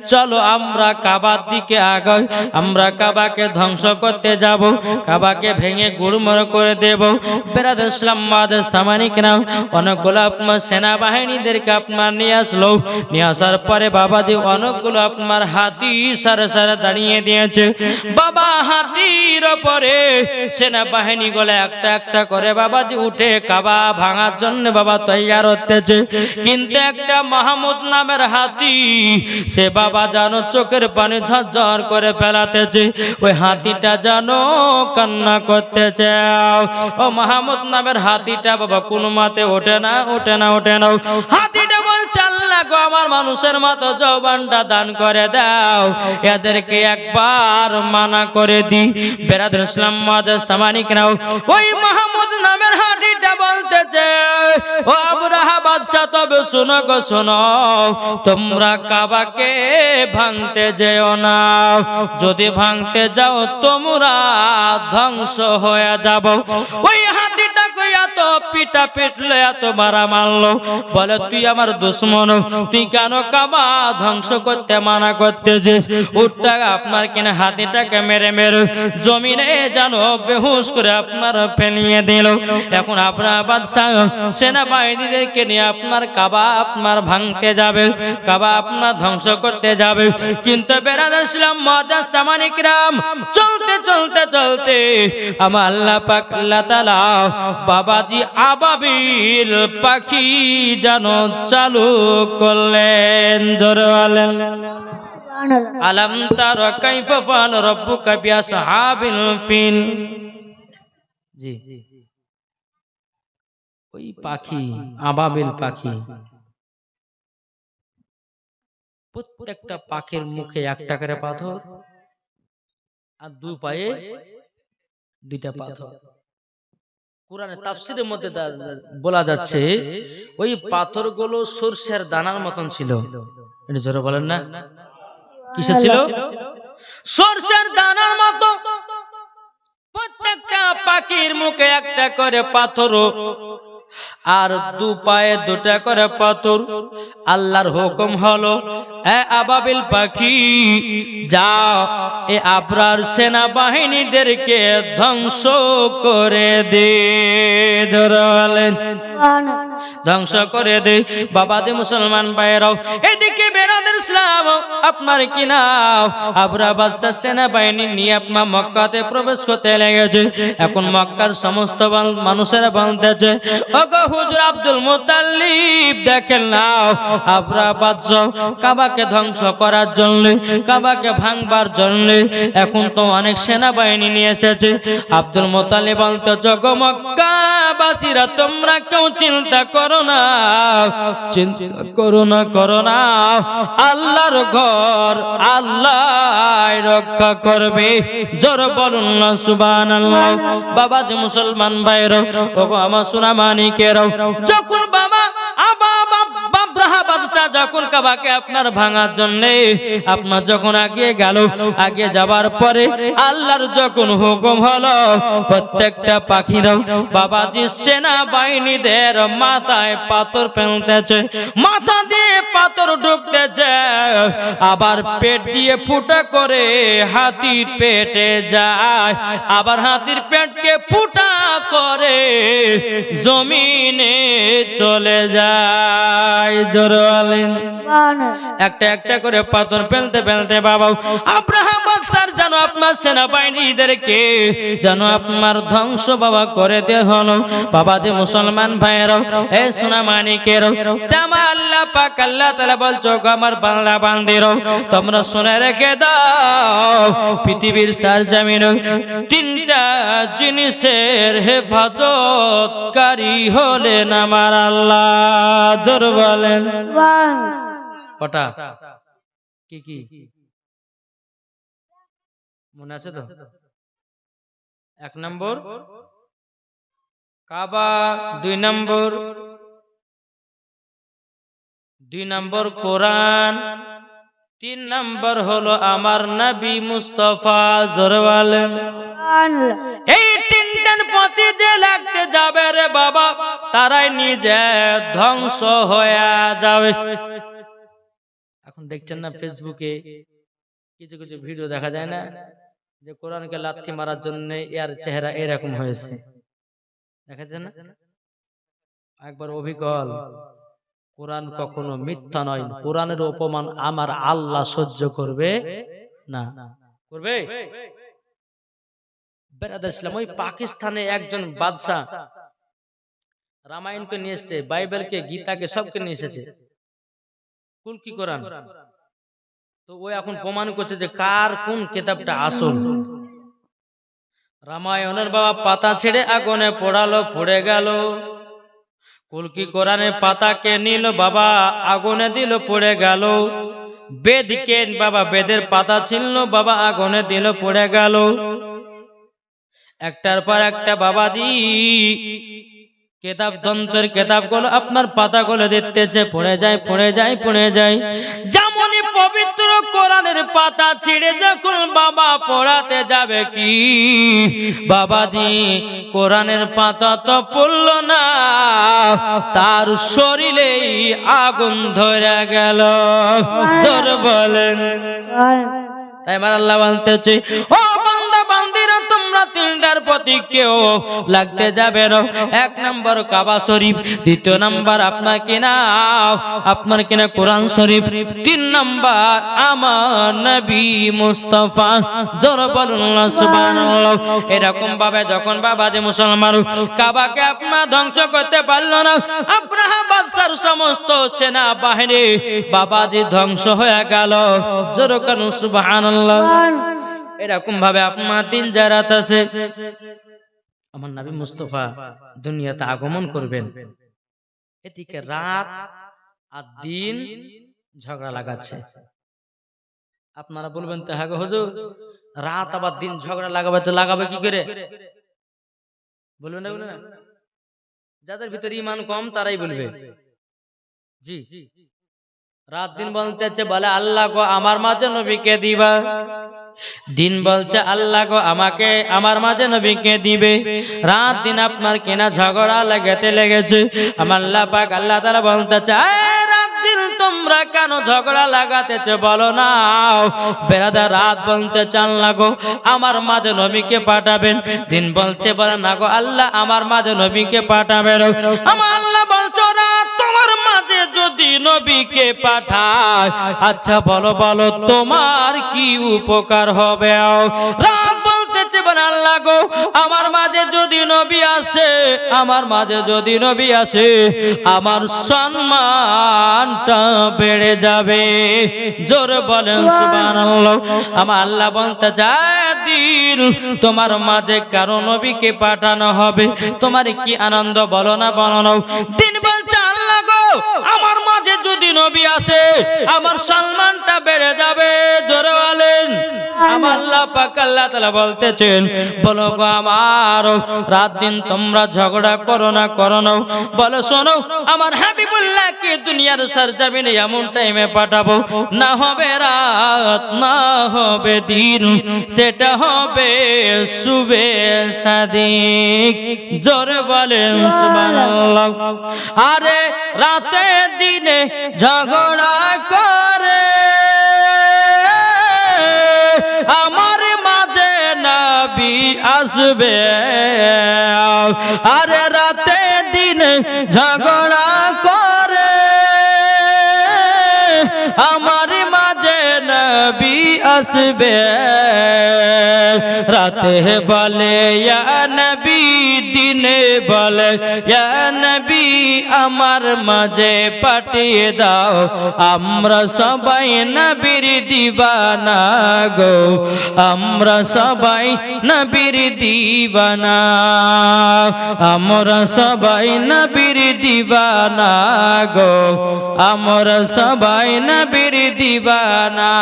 [SPEAKER 1] চলো আমরা কাবার দিকে আগাই আমরা কাবাকে ধ্বংস করতে যাব কাবাকে ভেঙে গুড়মুড় করে দেব বেরাদুল ইসলাম মুআজ্জিন সামানিকেরাম অনেকগুলো আপনার সেনাবাহিনীদেরকে আপনার নিয়ে আসলো নিয়ে আসার পরে বাবাজি অনেকগুলো আপনার হাতি সারে সারে দাঁড়িয়ে দিয়েছে বাবা হাতির উপরে সেনাবাহিনীগুলো একটা একটা করে বাবাজি উঠে কাবা ভাঙার জন্য বাবা তৈয়ার হতেছে কিন্তু একটা মাহমুদ নামের হাতি সে বাবা জানো চোখের পানি ঝরঝর করে ফেলাতেছে ওই হাতিটা জানো কান্না করতেছে ও মাহমুদ নামের হাতিটা বাবা কোন মতে ওঠে না হাতিটা বলছে আল্লাহ গো আমার মানুষের মতো যৌবনটা দান করে দাও এদেরকে একবার মানা করে দি বেরাদুল ইসলাম মুআজ্জিন সামানিকেরাম ওই মাহমুদ নামের হাতিটা বলতেছে ও আব্রাহা বাদশা তবে শোনো গো শোনো তোমরা কাবাকে ভাঙতে যেও না যদি ভাঙতে যাও তোমরা ধ্বংস হয়ে যাবো ওই হাতিটাকে এত এত পিটা পিটলো, এত মারা মারলো, বলে তুই আমার দুশ্মন, তুই কেন কাবা ধ্বংস করতে মানা করতেছিস? উটটা আপনার কিনা হাতিটাকে মেরে মেরে জমিনে যেন বেহুশ করে আপনার ফেলিয়ে দিল। এখন আপনার বাদশাহ সেনাবাহিনীদেরকে নিয়ে আপনার কাবা আপনার ভাঙতে যাবে, কাবা আপনার ধ্বংস করতে যাবে। কিন্তু বেরাদার ইসলাম মুআজ্জাজ সামানি কিরাম, চলতে চলতে চলতে আমার আল্লাহ পাক আল্লাহ তাআলা বাবাজি আবাবিল পাখি যেন চালু করলেন। জোরে বলেন আলাম তারা কাইফা ফাআল রাব্বুকা বিআসহাবিল ফিল। জি, ওই পাখি আবাবিল পাখি, প্রত্যেকটা পাখির মুখে একটা করে পাথর আর দুই পায়ে দুইটা পাথর। কোরআনে তাফসীরের মধ্যে বলা যাচ্ছে ওই পাথরগুলো সরষের দানার মতন ছিল। এটা জোরে বলেন না, কিসে ছিল? সরষের দানার মতো। প্রত্যেকটা পাখির মুখে একটা করে পাথর আর দু পায়ে দুটা করে পাথর। আল্লাহর হুকুম হলো, এ আবাবিল পাখি যাও, এ আবরার সেনাবাহিনীদেরকে ধ্বংস করে দে। ধ্বংস করে দে। বাবাজি মুসলমান ভাইরাও, এদিকে বেরাদার ইসলাম আপনার কি নাও আবরা বাদশাহ সেনাবাহিনী নিয়ে আপনার মক্কাতে প্রবেশ করতে লেগেছে। এখন মক্কার সমস্ত মানুষেরা বলতেছে, ওগো হুজুর আব্দুল মুত্তালিব, দেখেন নাও আবরা বাদশাহ কাবাকে ধ্বংস করার জন্য, কাবাকে ভাঙবার জন্য এখন তো অনেক সেনাবাহিনী নিয়ে এসেছে। আব্দুল মুত্তালিব বলতে, জগ মক্কাবাসীরা তোমরা কেউ চিন্তা করো না, চিন্তা করো না, আল্লাহর ঘর আল্লাহ রক্ষা করবে। জোর বলুন না সুবহানাল্লাহ। বাবাজি মুসলমান ভাইরা, ওগো আমার সোনা মানিকেরাও, যখন বাবা যখন কাবাকে আপনার ভাঙার জন্য আপনার যখন আগে গেল, আগে যাবার পরে আল্লাহর যখন হুকুম হলো, প্রত্যেকটা পাখিরাও বাবাজি সেনাবাহিনীদের মাথায় পাথর ফেলতেছে, মাথা দিয়ে পাথর ঢুকতেছে, আবার পেট দিয়ে ফুটা করে হাতির পেটে যায়, আবার হাতির পেটকে ফুটা করে জমিনে চলে যায়। জোরে একটা একটা করে পাথর ফেলতে ফেলতে বাবা আব্রাহাম বাদশার যেন আপনার সেনাবাহিনীদেরকে যেন আপনার ধ্বংস বাবা করে দেয়া হলো। বাবাজি মুসলমান ভাইয়েরাও, এ সোনা মানিকেরও, আমার আল্লাহ পাক আল্লাহ তাআলা বলছো, আমার বাংলা বান্দিরাও, তোমরা শুনে রেখে দাও, পৃথিবীর সারজামিনে তিনটা জিনিসের হেফাজতকারী হলেন আমার আল্লাহ। জোর বলেন কটা? কি কি মনে আছে তো? এক নম্বর কাবা, দুই নম্বর কোরআন, তিন নম্বর হলো আমার নবী মুস্তাফা। জোরে বলেন। এই তিনটার প্রতি যে লাগতে যাবে রে বাবা, তারাই নিজে ধ্বংস হয়ে যাবে। এখন দেখছেন না ফেসবুকে কিছু কিছু ভিডিও দেখা যায় না, যে কোরআনকে লাথি মারার জন্য এর চেহারা এরকম হয়েছে, দেখা যায় না? একবার অবিকল, কোরআন কখনো মিথ্যা নয়, কোরআনের অপমান আমার আল্লাহ সহ্য করবে না। করবে? বেরাদার ইসলাম, ওই পাকিস্তানে একজন বাদশা রামায়ণকে নিয়ে এসেছে, বাইবেলকে, গীতাকে, সবকে নিয়ে এসেছে, কুল কি কোরআন। তো ও এখন প্রমাণ করছে যে কার কোন কিতাবটা আসল। রামায়ণের বাবা পাতা ছেড়ে আগুনে পোড়ালো, পড়ে গেল। কুলকি কোরআনের পাতাকে নিল বাবা, আগুনে দিল, পড়ে গেল। বেদকে বাবা, বেদের পাতা ছিল বাবা, আগুনে দিল, পড়ে গেল। একটার পর একটা বাবাজি কিতাব দন্তের কিতাবগুলো আপনার পাতাগুলো দেখতেছে, পড়ে যায় পড়ে যায় পড়ে যায়। যেমনই পবিত্র কোরআনের পাতা ছিঁড়ে যখন বাবা পড়াতে যাবে, কি বাবাজি কোরআনের পাতা তো পড়ল না, তার শরীরেই আগুন ধরে গেল। জোর বলেন। তাই আমার আল্লাহ বলতেছে, ও বান্দা বান্দিরা, তোমরা তিনটার প্রতি কেউ লাগতে যাবে না। এক নম্বর কাবা শরীফ, দ্বিতীয় নম্বর আপনার কিনা কোরআন শরীফ, তিন নম্বর আমার নবী মুস্তাফা। জোর বলুন সুবহানাল্লাহ। এরকম ভাবে যখন বাবাজি মুসলমান কাবাকে আপনার ধ্বংস করতে পারল না, আব্রাহা বাদশার সমস্ত সেনা বাহিনী বাবাজি ধ্বংস হয়ে গেল। জোর করুন সুবহানাল্লাহ। এরকম ভাবে আপনার দিন জারাত আছে, আমার নবী মুস্তাফা দুনিয়াতে আগমন করবেন, এদিকে রাত আর দিন ঝগড়া লাগাচ্ছে। আপনারা বলবেন তো হ্যাঁ গো হুজুর, রাত আবার দিন ঝগড়া লাগাবে, তো লাগাবে কি করে? বলবেন না, বলবেন না? যাদের ভিতরে ঈমান কম তারাই বলবে জি। রাত দিন বলতেছে, বলে আল্লাহ গো আমার মাঝে নবীকে দিবা। দিন বলছে আল্লাহ গো আমাকে আমার মাঝে নবীকে দিবে। রাত দিন আপনার কিনা ঝগড়া লেগেছে। আমার আল্লাহ পাক আল্লাহ তাআলা বলতেছে, রাত দিন তোমরা কেন ঝগড়া লাগাতেছে বলো না। বেরাদা রাত বলতেছে আল্লাহ গো আমার মাঝে নবীকে পাঠাবেন। দিন বলছে বলে না গো আল্লাহ আমার মাঝে নবীকে পাঠাবেন। আমার আল্লাহ বলছো রাত তোমার মাঝে যদি নবীকে পাঠায়, আচ্ছা বলো বলো তোমার কি উপকার হবে? রাত বলতেছে বলে আল্লাহ গো আমার মাঝে যদি নবী আসে, আমার মাঝে যদি নবী আসে, আমার সম্মানটা বেড়ে যাবে। জোরে বলেন সুবহানাল্লাহ। আমার আল্লাহ বলতে চায় দিন তোমার মাঝে কারো নবীকে পাঠানো হবে, তোমার কি আনন্দ বলো না বলো না। দিন বলছে আল্লাহ গো আমার মাঝে যদি নবী আসে আমার সম্মানটা বেড়ে যাবে। জোরে বলেন। আমার আল্লাহ পাক আল্লাহ তাআলা বলতেছেন, বলো গো আমার রাত দিন তোমরা ঝগড়া করো না বলো শোনো আমার হাবিবুল্লাহকে দুনিয়ার সরজমিনে এমন টাইমে পাঠাবো, না হবে রাত না হবে দিন, সেটা হবে শুবে সাদিক। জোরে বলেন সুবহানাল্লাহ। আরে রাতে দিনে ঝগড়া করে আমার মাঝে নবী আসবে। আরে রাতে দিনে ঝগড়া করে আমার মাঝে নবী আসবে। রাতে বলে ইয়া নবী, দিনে বলে ইয়া নবী আমার মাঝে পাঠিয়ে দাও, আমরা সবাই নবীর দিওয়ানা গো, আমরা সবাই নবীর দিওয়ানা, আমরা সবাই নবীর দিওয়ানা গো, আমরা সবাই নবীর দিওয়ানা।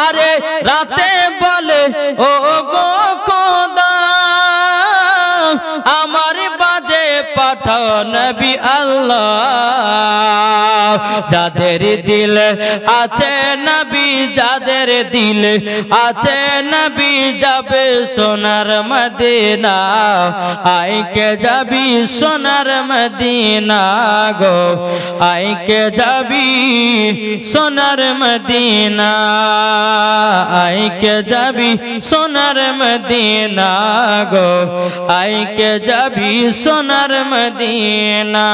[SPEAKER 1] আরে রাতে বলে ও গো খোদা আমার বাজে পাঠাও নবী আল্লাহ, যাদের দিল আছে নবী, যাদের দিল আছে নবী যাবে সোনার মদিনা, আইকে যাবি সোনার মদিনা গো, আইকে যাবি সোনার মদিনা, আইকে যাবি সোনার মদিনা গো, আইকে যাবি সোনার মদিনা।